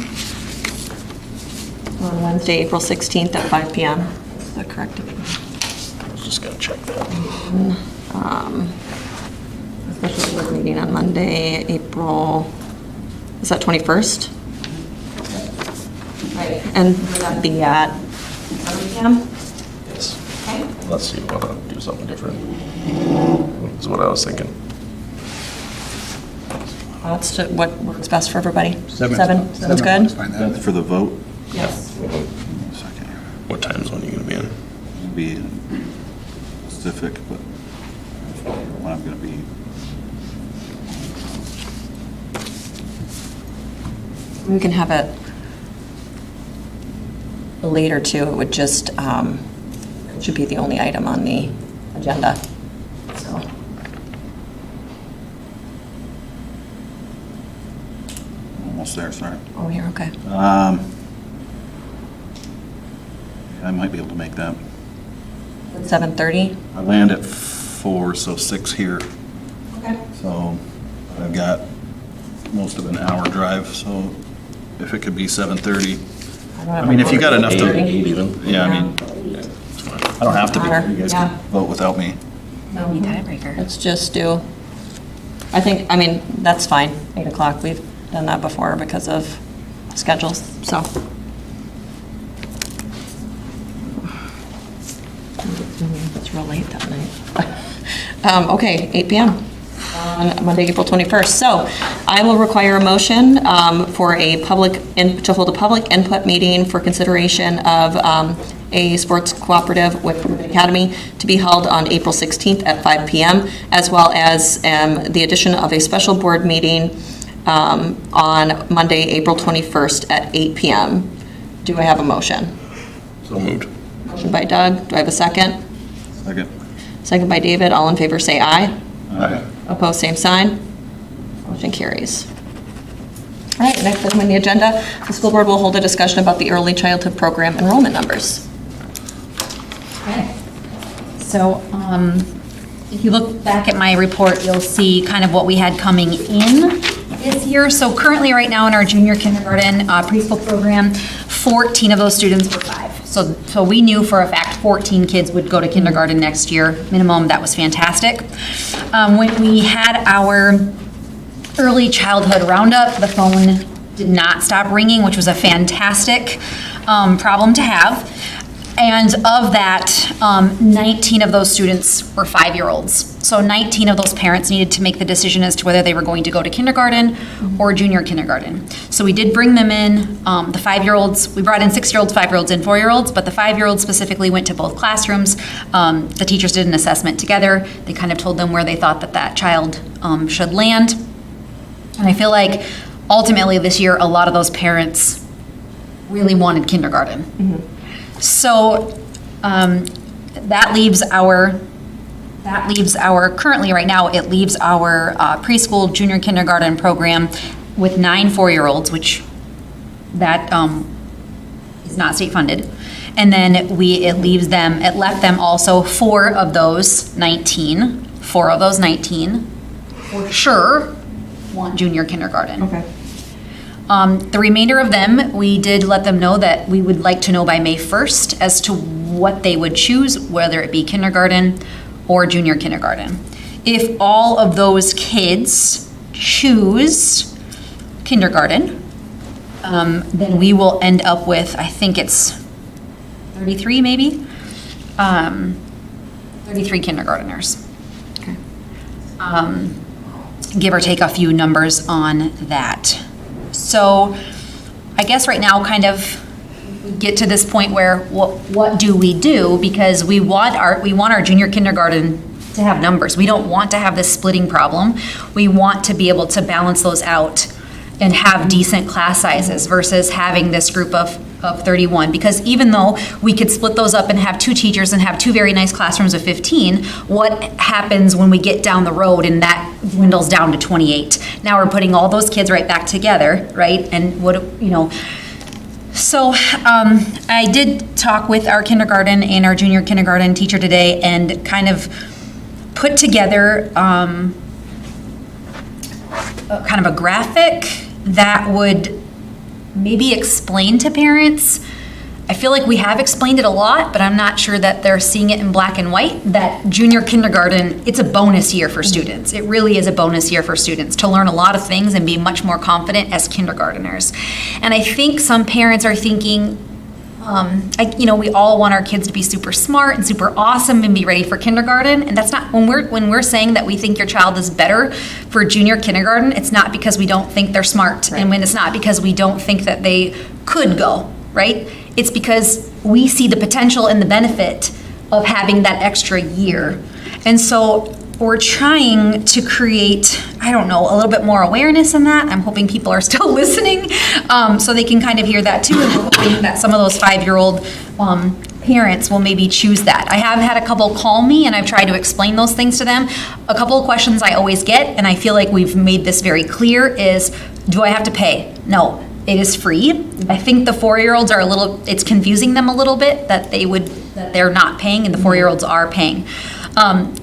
on Wednesday, April 16th at 5 PM. Is that correct? I was just gonna check that. Special board meeting on Monday, April, is that 21st? Right, and would that be at 7 PM? Yes. Okay. Unless you wanna do something different. That's what I was thinking. That's what works best for everybody? 7. Seven's good? That's fine. That's for the vote. Yes. Second. What time zone are you gonna be in? Be specific, but when I'm going to be. We can have it later too. It would just, it should be the only item on the agenda. So almost there, sorry. Oh, here, okay. I might be able to make that. 7:30? I land at 4, so 6 here. Okay. So I've got most of an hour drive, so if it could be 7:30. I mean, if you got enough to, 8 even. yeah, I mean, I don't have to be, you guys Yeah. can vote without me. No tiebreaker. Let's just do, I mean, that's fine, 8 o'clock. We've done that before because of schedules, so. It's real late that night. Okay, 8 PM on Monday, April 21st. So I will require a motion for to hold a public input meeting for consideration of a sports cooperative with Freeman Academy to be held on April 16th at 5 PM, as well as the addition of a special board meeting on Monday, April 21st at 8 PM. Do I have a motion? So moved. Motion by Doug. Do I have a second? Second. Second by David. All in favor, say aye. Aye. Opposed, same sign. Motion carries. All right, next item on the agenda, the school board will hold a discussion about the early childhood program enrollment numbers. Okay. So, if you look back at my report, you'll see kind of what we had coming in this year. So currently, right now in our junior kindergarten preschool program, 14 of those students were 5. So we knew for a fact 14 kids would go to kindergarten next year, minimum. That was fantastic. When we had our early childhood roundup, the phone did not stop ringing, which was a fantastic problem to have. And of that, 19 of those students were 5-year-olds. So 19 of those parents needed to make the decision as to whether they were going to go to kindergarten or junior kindergarten. So we did bring them in. The 5-year-olds, we brought in 6-year-olds, 5-year-olds, and 4-year-olds, but the 5-year-olds specifically went to both classrooms. The teachers did an assessment together. They kind of told them where they thought that child should land. And I feel like ultimately this year, a lot of those parents really wanted kindergarten. So that leaves our, currently right now, it leaves our preschool junior kindergarten program with 9 4-year-olds, which that is not state funded. And then it left them also 4 of those 19 for sure want junior kindergarten. Okay. The remainder of them, we did let them know that we would like to know by May 1st as to what they would choose, whether it be kindergarten or junior kindergarten. If all of those kids choose kindergarten, then we will end up with, I think it's 33 maybe, 33 kindergarteners. Okay. Give or take a few numbers on that. So I guess right now kind of get to this point where what do we do? Because we want our junior kindergarten to have numbers. We don't want to have this splitting problem. We want to be able to balance those out and have decent class sizes versus having this group of 31. Because even though we could split those up and have 2 teachers and have 2 very nice classrooms of 15, what happens when we get down the road and that dwindles down to 28? Now we're putting all those kids right back together, right? And so I did talk with our kindergarten and our junior kindergarten teacher today and kind of put together kind of a graphic that would maybe explain to parents. I feel like we have explained it a lot, but I'm not sure that they're seeing it in black and white, that junior kindergarten, it's a bonus year for students. It really is a bonus year for students to learn a lot of things and be much more confident as kindergarteners. And I think some parents are thinking, we all want our kids to be super smart and super awesome and be ready for kindergarten. And that's not, when we're saying that we think your child is better for junior kindergarten, it's not because we don't think they're smart. Right. And when it's not because we don't think that they could go, right? It's because we see the potential and the benefit of having that extra year. And so we're trying to create, a little bit more awareness in that. I'm hoping people are still listening so they can kind of hear that too. And we're hoping that some of those 5-year-old parents will maybe choose that. I have had a couple call me and I've tried to explain those things to them. A couple of questions I always get, and I feel like we've made this very clear, is Do I have to pay? No, it is free. I think the 4-year-olds are it's confusing them a little bit that they're not paying and the 4-year-olds are paying. Can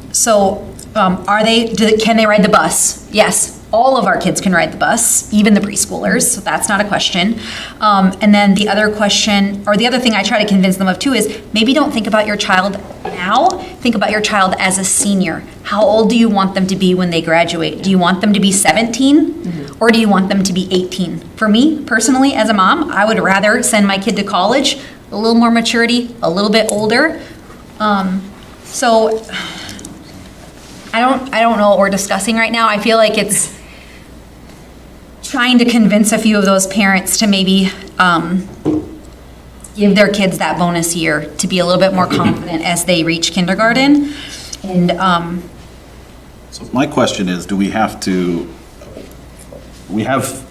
they ride the bus? Yes. All of our kids can ride the bus, even the preschoolers, so that's not a question. And then the other question, or the other thing I try to convince them of too, is maybe don't think about your child now, think about your child as a senior. How old do you want them to be when they graduate? Do you want them to be 17 or do you want them to be 18? For me, personally, as a mom, I would rather send my kid to college, a little more maturity, a little bit older. So I don't know what we're discussing right now. I feel like it's trying to convince a few of those parents to maybe give their kids that bonus year to be a little bit more confident as they reach kindergarten. And So my question is, we have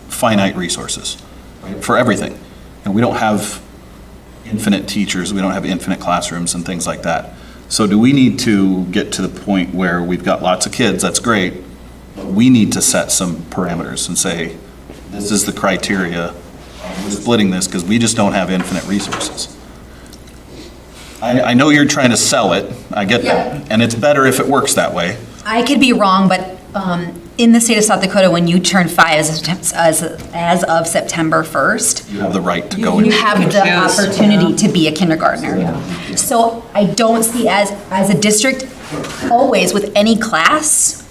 finite resources, right, for everything. And we don't have infinite teachers, we don't have infinite classrooms and things like that. So do we need to get to the point where we've got lots of kids, that's great, but we need to set some parameters and say, this is the criteria, we're splitting this because we just don't have infinite resources. I know you're trying to sell it, I get that, and it's better if it works that way. I could be wrong, but in the state of South Dakota, when you turn 5 as of September 1st, You have the right to go you in. have the opportunity to be a kindergartner. So I don't see as a district, always with any class,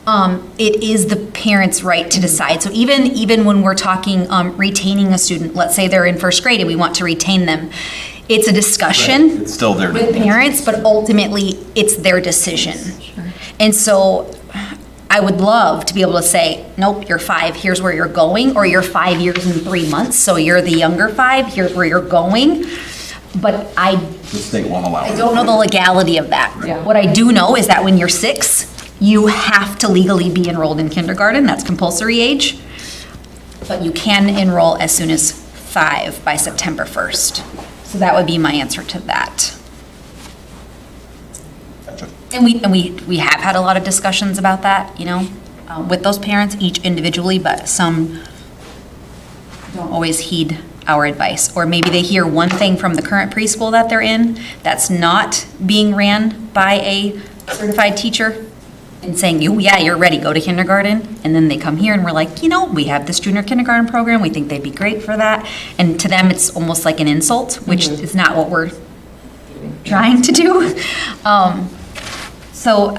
it is the parent's right to decide. So even when we're talking retaining a student, let's say they're in first grade and we want to retain them, it's a discussion It's still there. with parents, but ultimately it's their decision. And so I would love to be able to say, nope, you're 5, here's where you're going, or you're 5 years and 3 months, so you're the younger 5, here's where you're going. But The state won't allow I it. don't know the legality of that. What I do know is that when you're 6, you have to legally be enrolled in kindergarten, that's compulsory age. But you can enroll as soon as 5 by September 1st. So that would be my answer to that. Gotcha. And we have had a lot of discussions about that, with those parents, each individually, but some don't always heed our advice. Or maybe they hear one thing from the current preschool that they're in that's not being ran by a certified teacher and saying, you're ready, go to kindergarten. And then they come here and we're like, we have this junior kindergarten program, we think they'd be great for that. And to them, it's almost like an insult, which is not what we're trying to do. So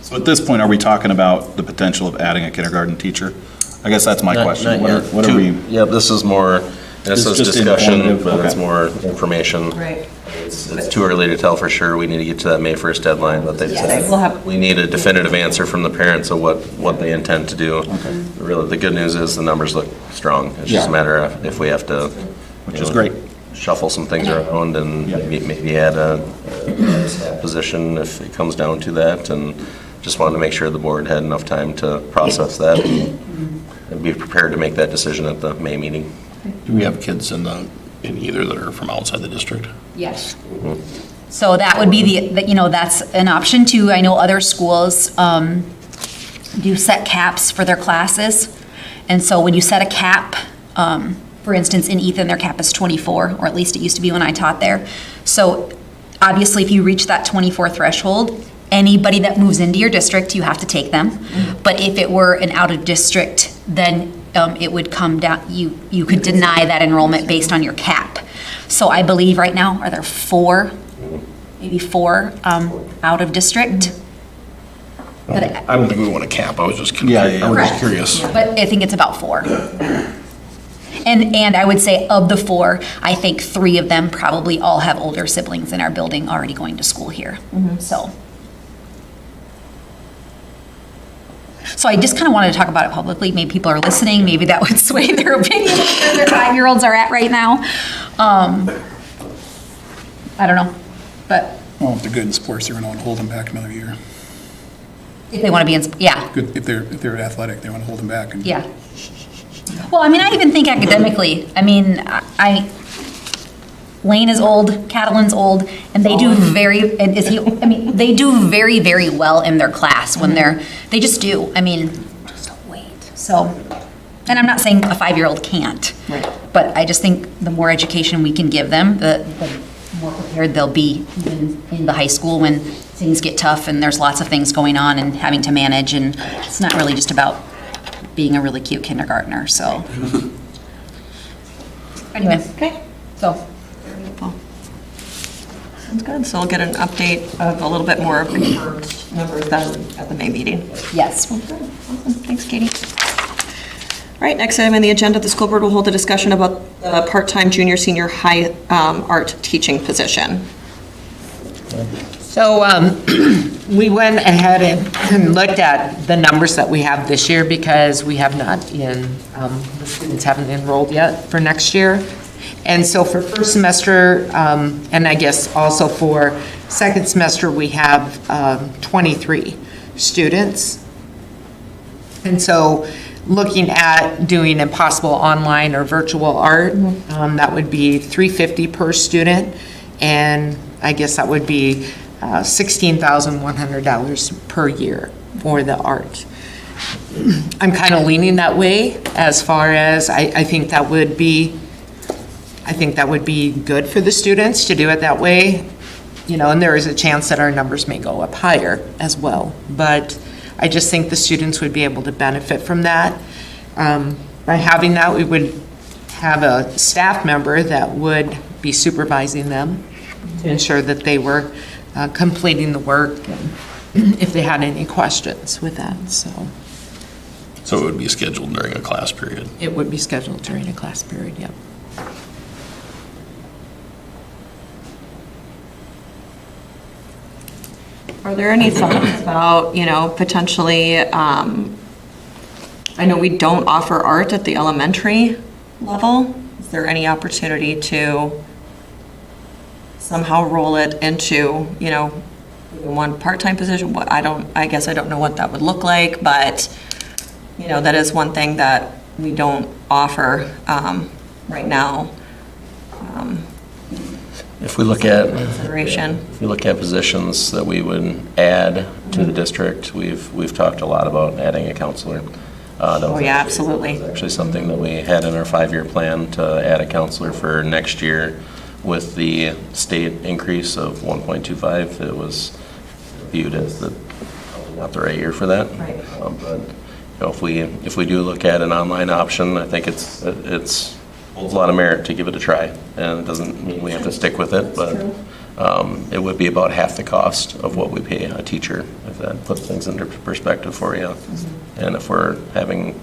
So at this point, are we talking about the potential of adding a kindergarten teacher? I guess that's my question. What are we? Yeah, this is more, this This is is just discussion, informative, but it's okay. more information. Right. It's too early to tell for sure. We need to get to that May 1st deadline, but they've Yes, we'll said have- we need a definitive answer from the parents of what they intend to do. Really, the good news is the numbers look strong. It's just a matter of if we have to. Which is great. Shuffle some things around and maybe add a staff position if it comes down to that. And just wanted to make sure the board had enough time to process that and be prepared to make that decision at the May meeting. Do we have kids in either that are from outside the district? yes. So that would be that's an option too. I know other schools do set caps for their classes. And so when you set a cap, for instance, in Ethan, their cap is 24, or at least it used to be when I taught there. So obviously, if you reach that 24 threshold, anybody that moves into your district, you have to take them. But if it were an out-of-district, then it would come down, you could deny that enrollment based on your cap. So I believe right now, are there 4, maybe 4 out-of-district? But I don't think we want a cap, I was just Yeah, curious. yeah, I was just Correct. curious. But I think it's about 4. And I would say of the 4, I think 3 of them probably all have older siblings in our building already going to school here. So I just kind of wanted to talk about it publicly. Maybe people are listening. Maybe that would sway their opinion of where their 5-year-olds are at right now. I don't know, but Well, if they're good in sports, they're going to hold them back another year. if they want to be in, Good, if they're athletic, they want to hold them back. And yeah. Well, I mean, I even think academically, I mean, Lane is old, Catalin's old, and they do they do very, very well in their class when they just do. I mean, just wait. So, and I'm not saying a 5-year-old can't, Right. but I just think the more education we can give them, the more prepared they'll be in the high school when things get tough and there's lots of things going on and having to manage, and it's not really just about being a really cute kindergartner, so. Anyway, Okay. so. Sounds good. So we'll get an update of a little bit more of confirmed numbers then at the May meeting. Yes. Okay, awesome. Thanks, Katie. All right, next item on the agenda, the school board will hold a discussion about the part-time junior, senior high art teaching position. So we went ahead and looked at the numbers that we have this year because we have not the students haven't enrolled yet for next year. And so for first semester, and I guess also for second semester, we have 23 students. And so looking at doing impossible online or virtual art, that would be $350 per student. And I guess that would be $16,100 per year for the art. I'm kind of leaning that way as far as I think that would be good for the students to do it that way, and there is a chance that our numbers may go up higher as well. But I just think the students would be able to benefit from that. By having that, we would have a staff member that would be supervising them to ensure that they were completing the work and if they had any questions with that, so. So it would be scheduled during a class period? It would be scheduled during a class period, yep. Are there any thoughts about, potentially, I know we don't offer art at the elementary level. Is there any opportunity to somehow roll it into, one part-time position? I guess I don't know what that would look like, but, that is one thing that we don't offer right now. If we look at Consideration. If you look at positions that we would add to the district, we've talked a lot about adding a counselor. Oh, yeah, absolutely. Actually something that we had in our 5-year plan to add a counselor for next year with the state increase of 1.25. It was viewed as not the right year for that. Right. But if we do look at an online option, I think it's holds a lot of merit to give it a try, and it doesn't mean we have to stick with it, but it would be about half the cost of what we pay a teacher, if that puts things into perspective for you. And if we're having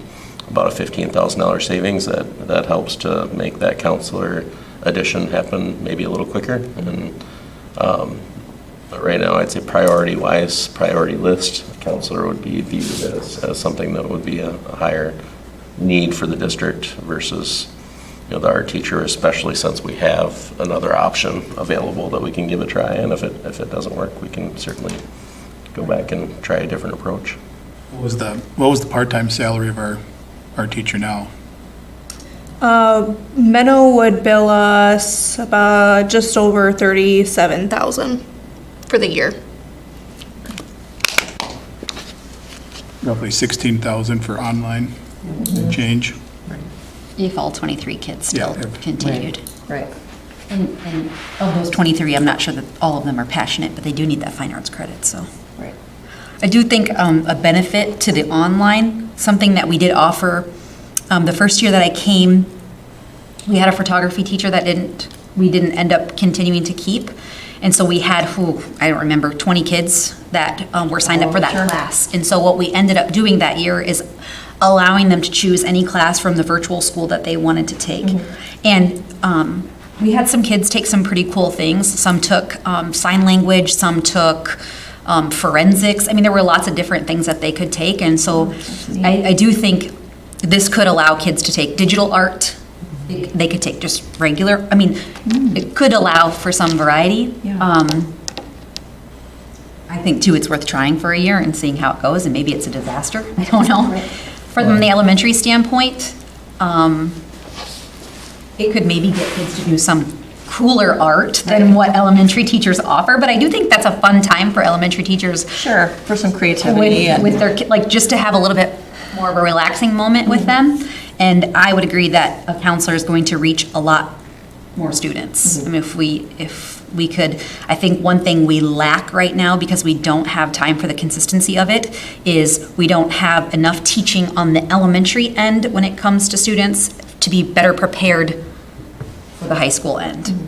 about a $15,000 savings, that helps to make that counselor addition happen maybe a little quicker. And but right now, I'd say priority list, a counselor would be viewed as something that would be a higher need for the district versus the art teacher, especially since we have another option available that we can give a try. And if it doesn't work, we can certainly go back and try a different approach. What was the part-time salary of our teacher now? Menno would bill us about just over $37,000 for the year. Roughly $16,000 for online change. If all 23 kids still Yeah. continued. Right. And of those 23, I'm not sure that all of them are passionate, but they do need that fine arts credit, so. Right. I do think a benefit to the online, something that we did offer, the first year that I came, we had a photography teacher that we didn't end up continuing to keep. And so we had, I don't remember, 20 kids that were signed up for that class. And so what we ended up doing that year is allowing them to choose any class from the virtual school that they wanted to take. And we had some kids take some pretty cool things. Some took sign language, some took forensics. I mean, there were lots of different things that they could take. And so I do think this could allow kids to take digital art. They could take just regular, it could allow for some variety. Yeah. I think too, it's worth trying for a year and seeing how it goes, and maybe it's a disaster, I don't know. From the elementary standpoint, it could maybe get kids to do some cooler art than what elementary teachers offer, but I do think that's a fun time for elementary teachers. Sure, for some creativity and. With their, like, just to have a little bit more of a relaxing moment with them. And I would agree that a counselor is going to reach a lot more students. I mean, if we could, I think one thing we lack right now, because we don't have time for the consistency of it, is we don't have enough teaching on the elementary end when it comes to students to be better prepared for the high school end.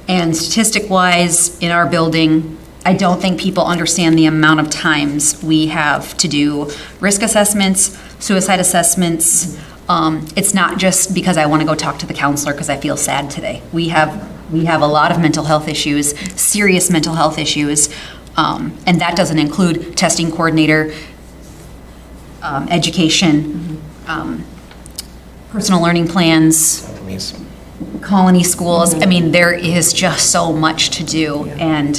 And statistic-wise, in our building, I don't think people understand the amount of times we have to do risk assessments, suicide assessments. It's not just because I want to go talk to the counselor because I feel sad today. We have a lot of mental health issues, serious mental health issues, and that doesn't include testing coordinator, education, personal learning plans, colony schools. I mean, there is just so much to do, and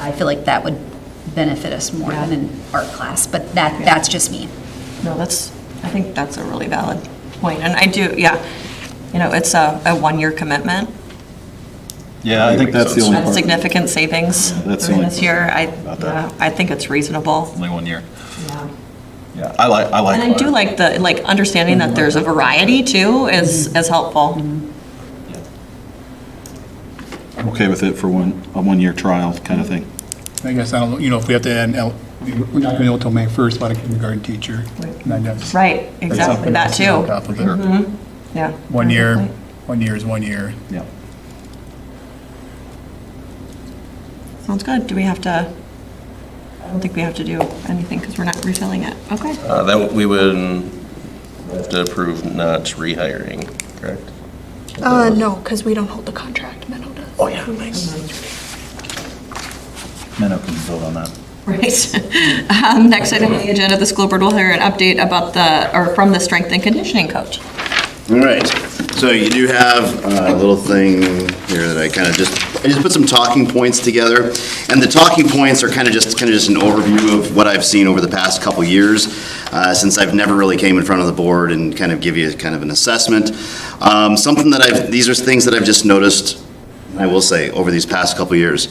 I feel like that would benefit us more than an art class, but that's just me. No, I think that's a really valid point. And I do, it's a one-year commitment. Yeah, I think that's the only That's part. significant savings That's the during only this year. about that. I think it's reasonable. Only 1 year. Yeah. Yeah, I like. And I do like understanding that there's a variety too is helpful. I'm okay with it for a 1 year trial kind of thing. I guess, I don't know, if we have to add, we're not going to know until May 1st about a kindergarten teacher. And then that's- Right, that's exactly, something that else to on too. top of it. Yeah. 1 year, 1 year is 1 year. Yeah. Sounds good. Do we have to, I don't think we have to do anything because we're not refilling it. Okay. That we would have to approve not rehiring, correct? No, because we don't hold the contract, Menno does. Oh, yeah, nice. Menno can vote on that. Right. Next item on the agenda, the school board will hear an update from the strength and conditioning coach. All right, so you do have a little thing here that I just put some talking points together. And the talking points are kind of just an overview of what I've seen over the past couple years, since I've never really came in front of the board and kind of give you kind of an assessment. These are things that I've just noticed, I will say, over these past couple years.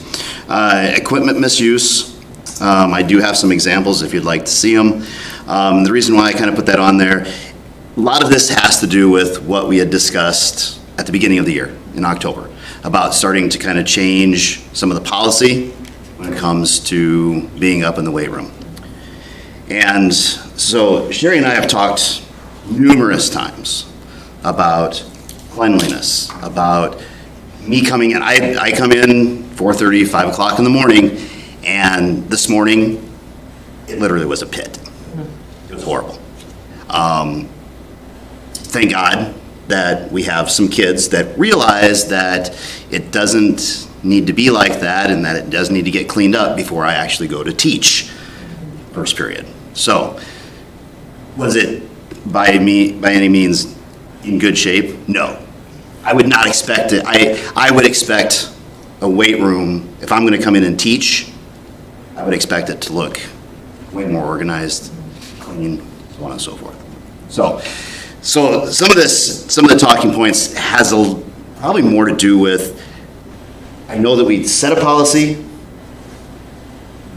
Equipment misuse, I do have some examples if you'd like to see them. The reason why I kind of put that on there, a lot of this has to do with what we had discussed at the beginning of the year, in October, about starting to kind of change some of the policy when it comes to being up in the weight room. And so Sherry and I have talked numerous times about cleanliness, about me coming in. I come in 4:30, 5 o'clock in the morning, and this morning, it literally was a pit. It was horrible. Thank God that we have some kids that realize that it doesn't need to be like that and that it does need to get cleaned up before I actually go to teach first period. So, was it by any means in good shape? No. I would not expect it. I would expect a weight room, if I'm going to come in and teach, I would expect it to look way more organized, clean, so on and so forth. So some of the talking points has probably more to do with, I know that we set a policy,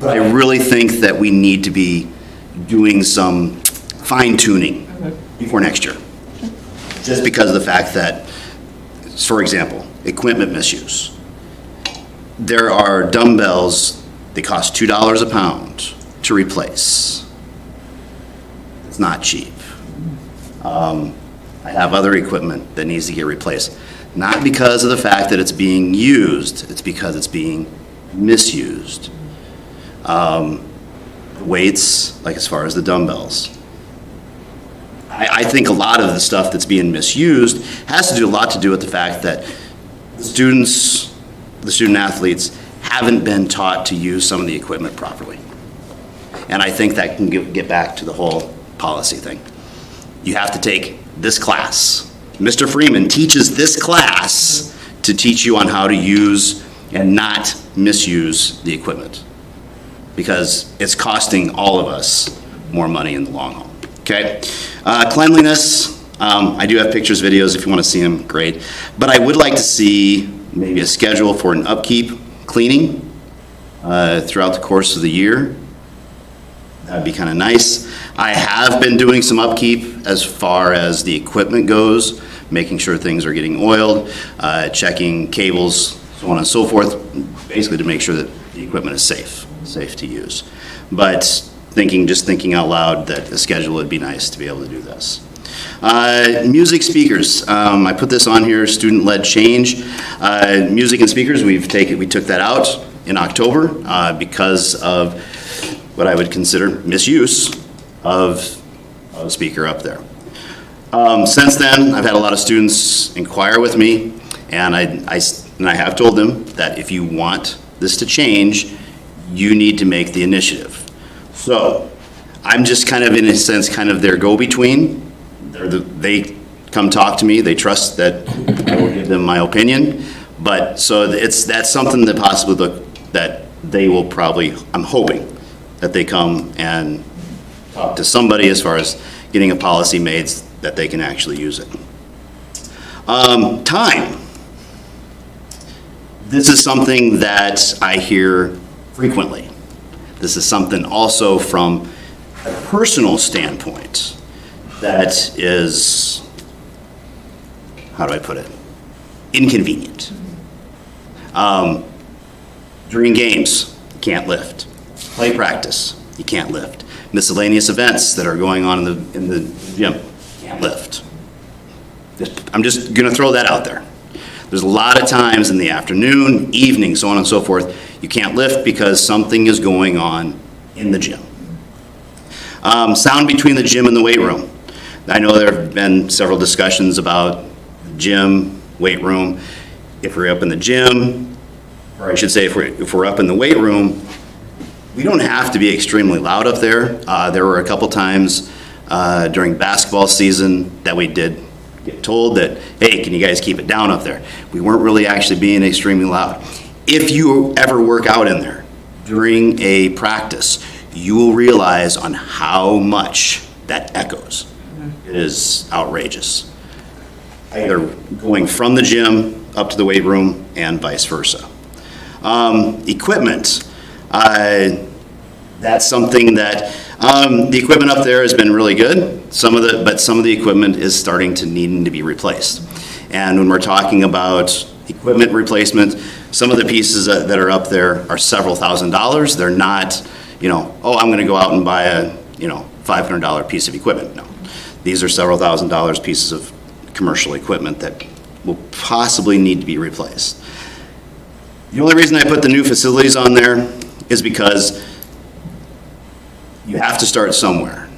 but I really think that we need to be doing some fine tuning before next year. Just because of the fact that, for example, equipment misuse. There are dumbbells that cost $2 a pound to replace. It's not cheap. I have other equipment that needs to get replaced. Not because of the fact that it's being used, it's because it's being misused. Weights, like as far as the dumbbells. I think a lot of the stuff that's being misused has to do a lot to do with the fact that the student athletes haven't been taught to use some of the equipment properly. And I think that can get back to the whole policy thing. You have to take this class. Mr. Freeman teaches this class to teach you on how to use and not misuse the equipment, because it's costing all of us more money in the long haul. Okay? Cleanliness, I do have pictures, videos, if you want to see them, great. But I would like to see maybe a schedule for an upkeep cleaning throughout the course of the year. That'd be kind of nice. I have been doing some upkeep as far as the equipment goes, making sure things are getting oiled, checking cables, so on and so forth, basically to make sure that the equipment is safe to use. But just thinking out loud that a schedule would be nice to be able to do this. Music speakers, I put this on here, student-led change. Music and speakers, we took that out in October because of what I would consider misuse of a speaker up there. Since then, I've had a lot of students inquire with me, and I have told them that if you want this to change, you need to make the initiative. So I'm just kind of, in a sense, kind of their go-between. They come talk to me, they trust that I will give them my opinion, but so that's something that possibly that they will probably, I'm hoping, that they come and talk to somebody as far as getting a policy made that they can actually use it. Time. This is something that I hear frequently. This is something also from a personal standpoint that is, how do I put it, inconvenient. During games, you can't lift. Play practice, you can't lift. Miscellaneous events that are going on in the gym, can't lift. I'm just gonna throw that out there. There's a lot of times in the afternoon, evening, so on and so forth, you can't lift because something is going on in the gym. Sound between the gym and the weight room. I know there have been several discussions about gym, weight room. If we're up in the gym, or I should say if we're up in the weight room, we don't have to be extremely loud up there. There were a couple times during basketball season that we did get told that, hey, can you guys keep it down up there? We weren't really actually being extremely loud. If you ever work out in there during a practice, you will realize on how much that echoes. It is outrageous. Either going from the gym up to the weight room and vice versa. Equipment. That's something that the equipment up there has been really good. But some of the equipment is starting to need to be replaced. And when we're talking about equipment replacement, some of the pieces that are up there are several $1,000s. They're not, oh, I'm going to go out and buy a, $500 piece of equipment. No, these are several $1,000s pieces of commercial equipment that will possibly need to be replaced. The only reason I put the new facilities on there is because you have to start somewhere.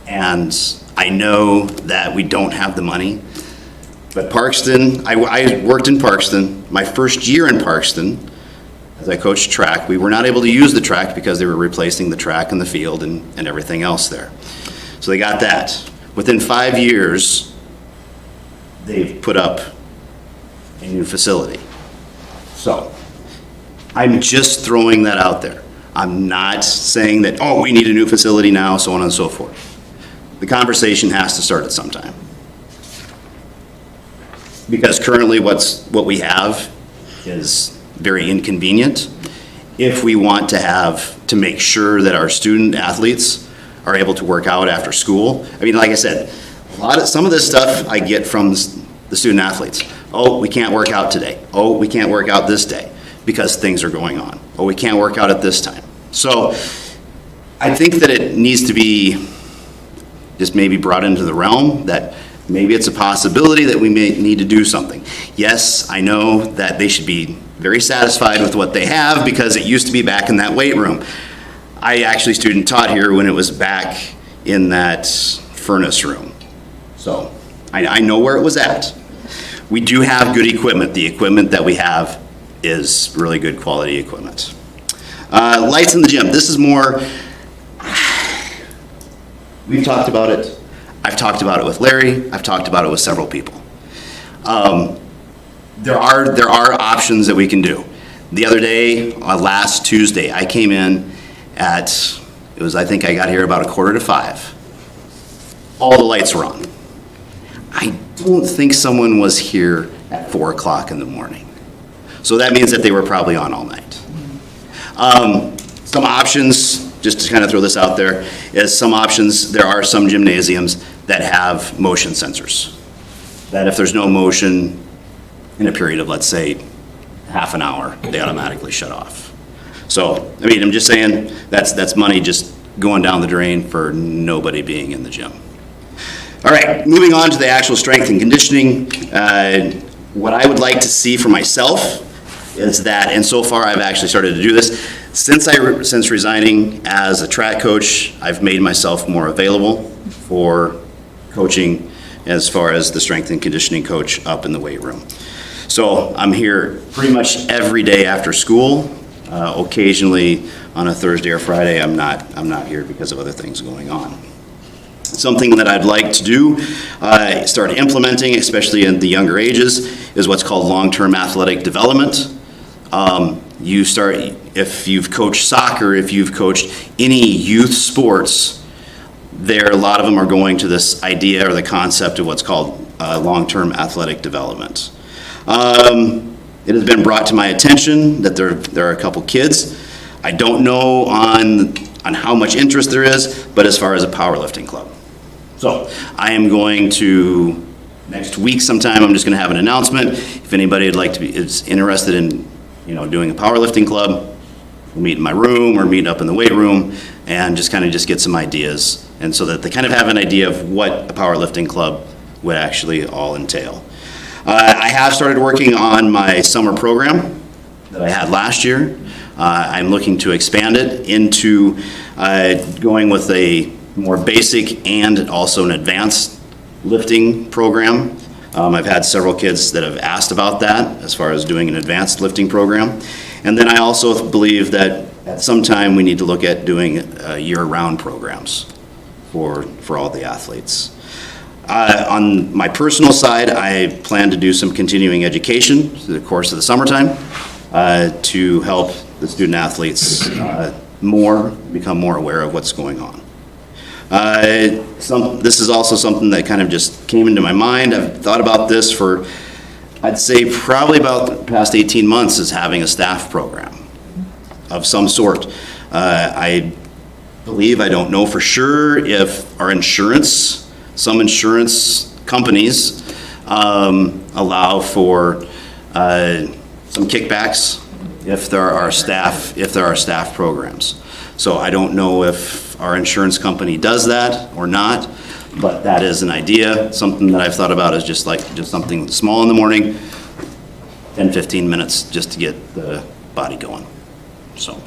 And I know that we don't have the money, but Parkston, I worked in Parkston. My first year in Parkston, as I coached track, we were not able to use the track because they were replacing the track and the field and everything else there. So they got that. Within 5 years, they've put up a new facility. So I'm just throwing that out there. I'm not saying that, oh, we need a new facility now, so on and so forth. The conversation has to start at some time. Because currently what we have is very inconvenient. If we want to make sure that our student athletes are able to work out after school. I mean, like I said, some of this stuff I get from the student athletes. Oh, we can't work out today. Oh, we can't work out this day because things are going on. Oh, we can't work out at this time. So I think that it needs to be just maybe brought into the realm that maybe it's a possibility that we may need to do something. Yes, I know that they should be very satisfied with what they have because it used to be back in that weight room. I actually student taught here when it was back in that furnace room. So I know where it was at. We do have good equipment. The equipment that we have is really good quality equipment. Lights in the gym. This is more, we've talked about it. I've talked about it with Larry. I've talked about it with several people. There are options that we can do. The other day, last Tuesday, I came in I think I got here about 4:45. All the lights were on. I don't think someone was here at 4 o'clock in the morning. So that means that they were probably on all night. Some options, just to kind of throw this out there, there are some gymnasiums that have motion sensors. That if there's no motion in a period of, let's say, half an hour, they automatically shut off. So, I mean, I'm just saying, that's money just going down the drain for nobody being in the gym. All right, moving on to the actual strength and conditioning. What I would like to see for myself is that, and so far I've actually started to do this, since resigning as a track coach, I've made myself more available for coaching as far as the strength and conditioning coach up in the weight room. So I'm here pretty much every day after school. Occasionally on a Thursday or Friday, I'm not here because of other things going on. Something that I'd like to do, start implementing, especially in the younger ages, is what's called long-term athletic development. If you've coached soccer, if you've coached any youth sports, a lot of them are going to this idea or the concept of what's called long-term athletic development. It has been brought to my attention that there are a couple kids. I don't know on how much interest there is, but as far as a powerlifting club. So I am going to, next week sometime, I'm just going to have an announcement. If anybody is interested in doing a powerlifting club, we'll meet in my room or meet up in the weight room and just get some ideas, and so that they kind of have an idea of what a powerlifting club would actually all entail. I have started working on my summer program that I had last year. I'm looking to expand it into going with a more basic and also an advanced lifting program. I've had several kids that have asked about that as far as doing an advanced lifting program. And then I also believe that at some time we need to look at doing year-round programs for all the athletes. On my personal side, I plan to do some continuing education through the course of the summertime to help the student athletes become more aware of what's going on. This is also something that kind of just came into my mind. I've thought about this for, I'd say, probably about the past 18 months, is having a staff program of some sort. I believe, I don't know for sure if some insurance companies allow for some kickbacks if there are staff programs. So I don't know if our insurance company does that or not, but that is an idea. Something that I've thought about is just something small in the morning, 10, 15 minutes just to get the body going. So,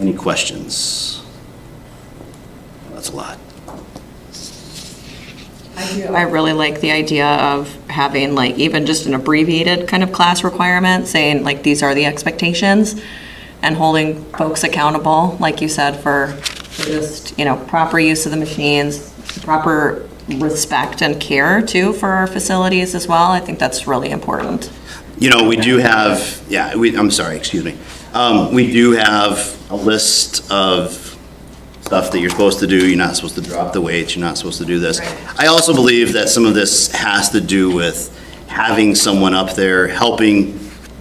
any questions? That's a lot. I really like the idea of having even just an abbreviated kind of class requirement, saying these are the expectations, and holding folks accountable, like you said, for just, proper use of the machines, proper respect and care too for our facilities as well. I think that's really important. We do have, I'm sorry, excuse me. We do have a list of stuff that you're supposed to do. You're not supposed to drop the weights. You're not supposed to do this. Right. I also believe that some of this has to do with having someone up there helping,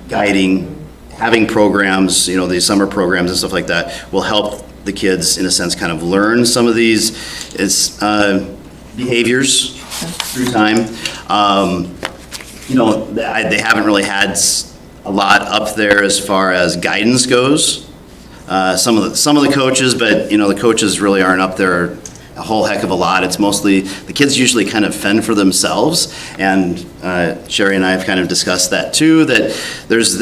guiding, having programs, these summer programs and stuff like that will help the kids, in a sense, kind of learn some of these behaviors through time. They haven't really had a lot up there as far as guidance goes. Some of the coaches, but the coaches really aren't up there a whole heck of a lot. It's mostly the kids usually kind of fend for themselves, and Sherry and I have kind of discussed that too. That there's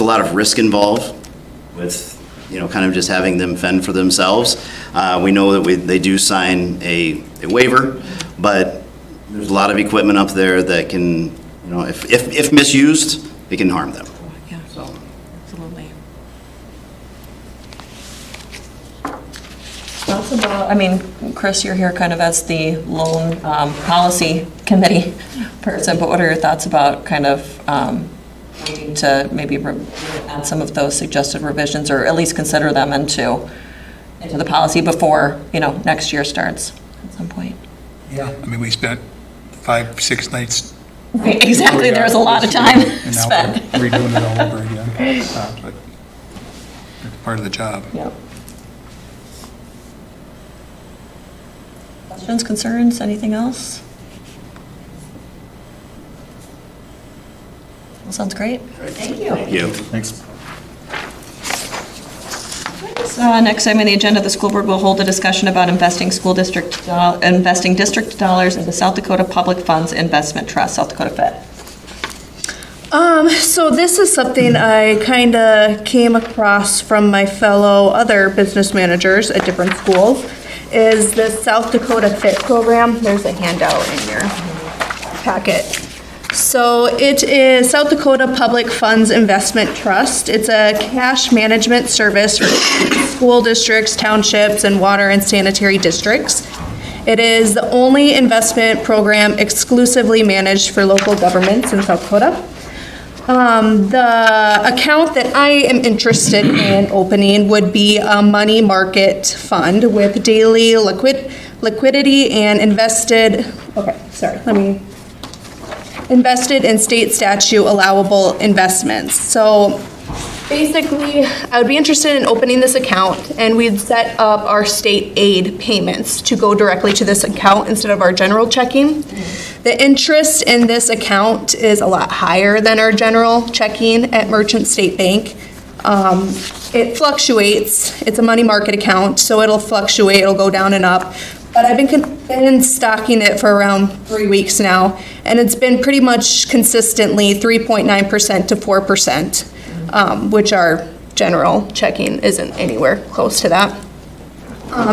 a lot of risk involved with kind of just having them fend for themselves. We know that they do sign a waiver, but there's a lot of equipment up there that can, if misused, it can harm them. Thoughts about, Chris, you're here kind of as the lone policy committee person, but what are your thoughts about kind of needing to maybe add some of those suggested revisions, or at least consider them into the policy before, next year starts? at some point. Yeah. I mean, we spent 5, 6 nights. Right, exactly, there was a lot of time And now spent. we're redoing it all over again. But it's part of the job. Yep. Questions, concerns, anything else? Well, sounds great. Thank you. Thank you. Thanks. Next item on the agenda, the school board will hold a discussion about investing district dollars into South Dakota Public Funds Investment Trust, South Dakota Fit. So this is something I kind of came across from my fellow other business managers at different schools, is the South Dakota Fit program. There's a handout in your packet. So it is South Dakota Public Funds Investment Trust. It's a cash management service for school districts, townships, and water and sanitary districts. It is the only investment program exclusively managed for local governments in South Dakota. The account that I am interested in opening would be a money market fund with daily liquidity and invested in state statute allowable investments. So basically, I would be interested in opening this account, and we'd set up our state aid payments to go directly to this account instead of our general checking. The interest in this account is a lot higher than our general checking at Merchant State Bank. It fluctuates. It's a money market account, so it'll fluctuate. It'll go down and up. But I've been stocking it for around 3 weeks now, and it's been pretty much consistently 3.9% to 4%, which our general checking isn't anywhere close to that.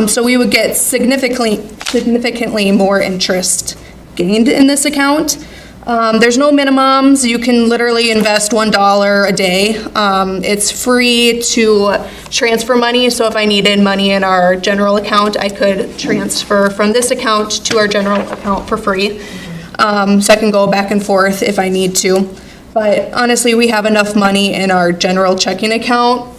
So we would get significantly more interest gained in this account. There's no minimums. You can literally invest $1 a day. It's free to transfer money, so if I needed money in our general account, I could transfer from this account to our general account for free. So I can go back and forth if I need to. But honestly, we have enough money in our general checking account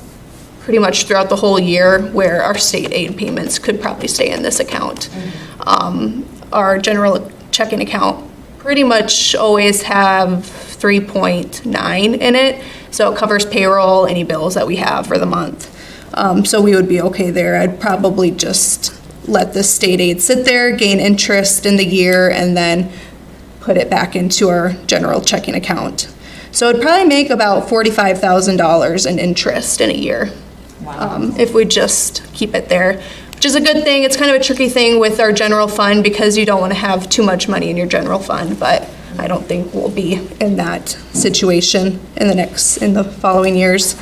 pretty much throughout the whole year where our state aid payments could probably stay in this account. Our general checking account pretty much always have 3.9 in it, so it covers payroll, any bills that we have for the month. So we would be okay there. I'd probably just let the state aid sit there, gain interest in the year, and then put it back into our general checking account. So it'd probably make about $45,000 in interest in a year. If we just keep it there, which is a good thing. It's kind of a tricky thing with our general fund because you don't want to have too much money in your general fund, but I don't think we'll be in that situation in the following years.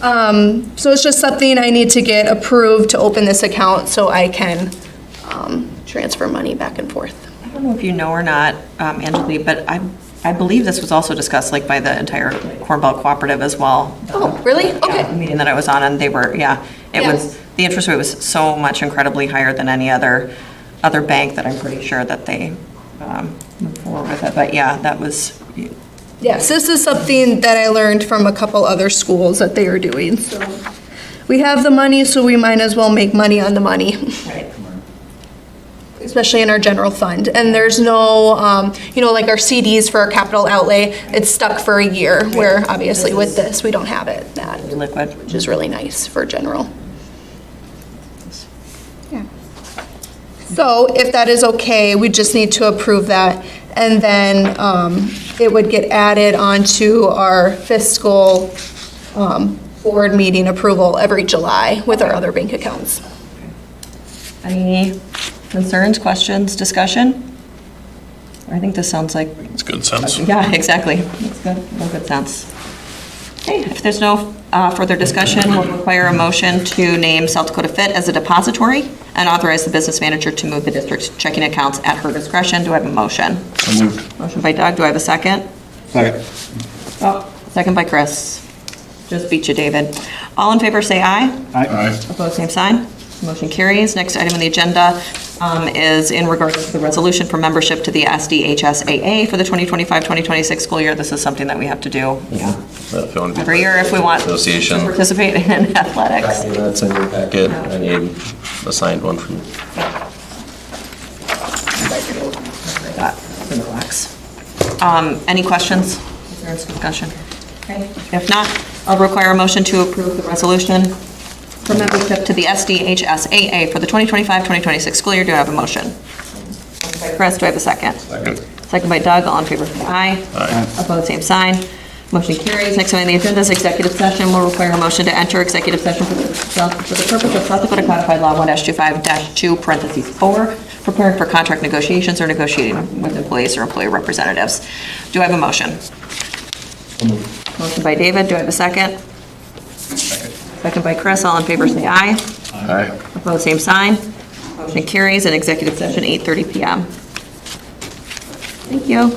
So it's just something I need to get approved to open this account so I can transfer money back and forth. I don't know if you know or not, Angelique, but I believe this was also discussed like by the entire Corn Belt Cooperative as well. Oh, really? Okay. The meeting that I was on, and they were, the interest rate was so much incredibly higher than any other bank that I'm pretty sure that they moved forward with it. But yeah, that was. Yes, this is something that I learned from a couple other schools that they are doing. So we have the money, so we might as well make money on the money. Right. Especially in our general fund. And there's no, like our CDs for our capital outlay, it's stuck for a year, where obviously with this, we don't have it that Liquid. which is really nice for general. Yeah. So if that is okay, we just need to approve that. And then it would get added onto our fiscal board meeting approval every July with our other bank accounts. Any concerns, questions, discussion? I think this sounds like. It's good sense. Yeah, exactly. It's good. No good sense. Okay, if there's no further discussion, we'll require a motion to name South Dakota Fit as a depository and authorize the business manager to move the district's checking accounts at her discretion. Do I have a motion? So moved. Motion by Doug. Do I have a second? Second. Second by Chris. Just beat you, David. All in favor, say aye. Aye. Opposed, same sign. Motion carries. Next item on the agenda is in regards to the resolution for membership to the SDHSAA for the 2025-2026 school year. This is something that we have to do If you want to be every year if we want to Association. participate in athletics. That's in your packet. I need a signed one from you. Relax. Any questions, concerns, discussion? Okay. If not, I'll require a motion to approve the resolution for membership to the SDHSAA for the 2025-2026 school year. Do I have a motion? Motion by Chris, do I have a second? Second. Second by Doug, all in favor say aye. Aye. Opposed, same sign. Motion carries. Next on the agenda is executive session. We'll require a motion to enter executive session for the purpose of South Dakota Codified Law 1-25-2, parentheses 4, preparing for contract negotiations or negotiating with employees or employee representatives. Do I have a motion? Motion by David. Do I have a second? Second by Chris. All in favor say aye. Aye. Opposed, same sign. Motion carries. In executive session, 8:30 PM. Thank you.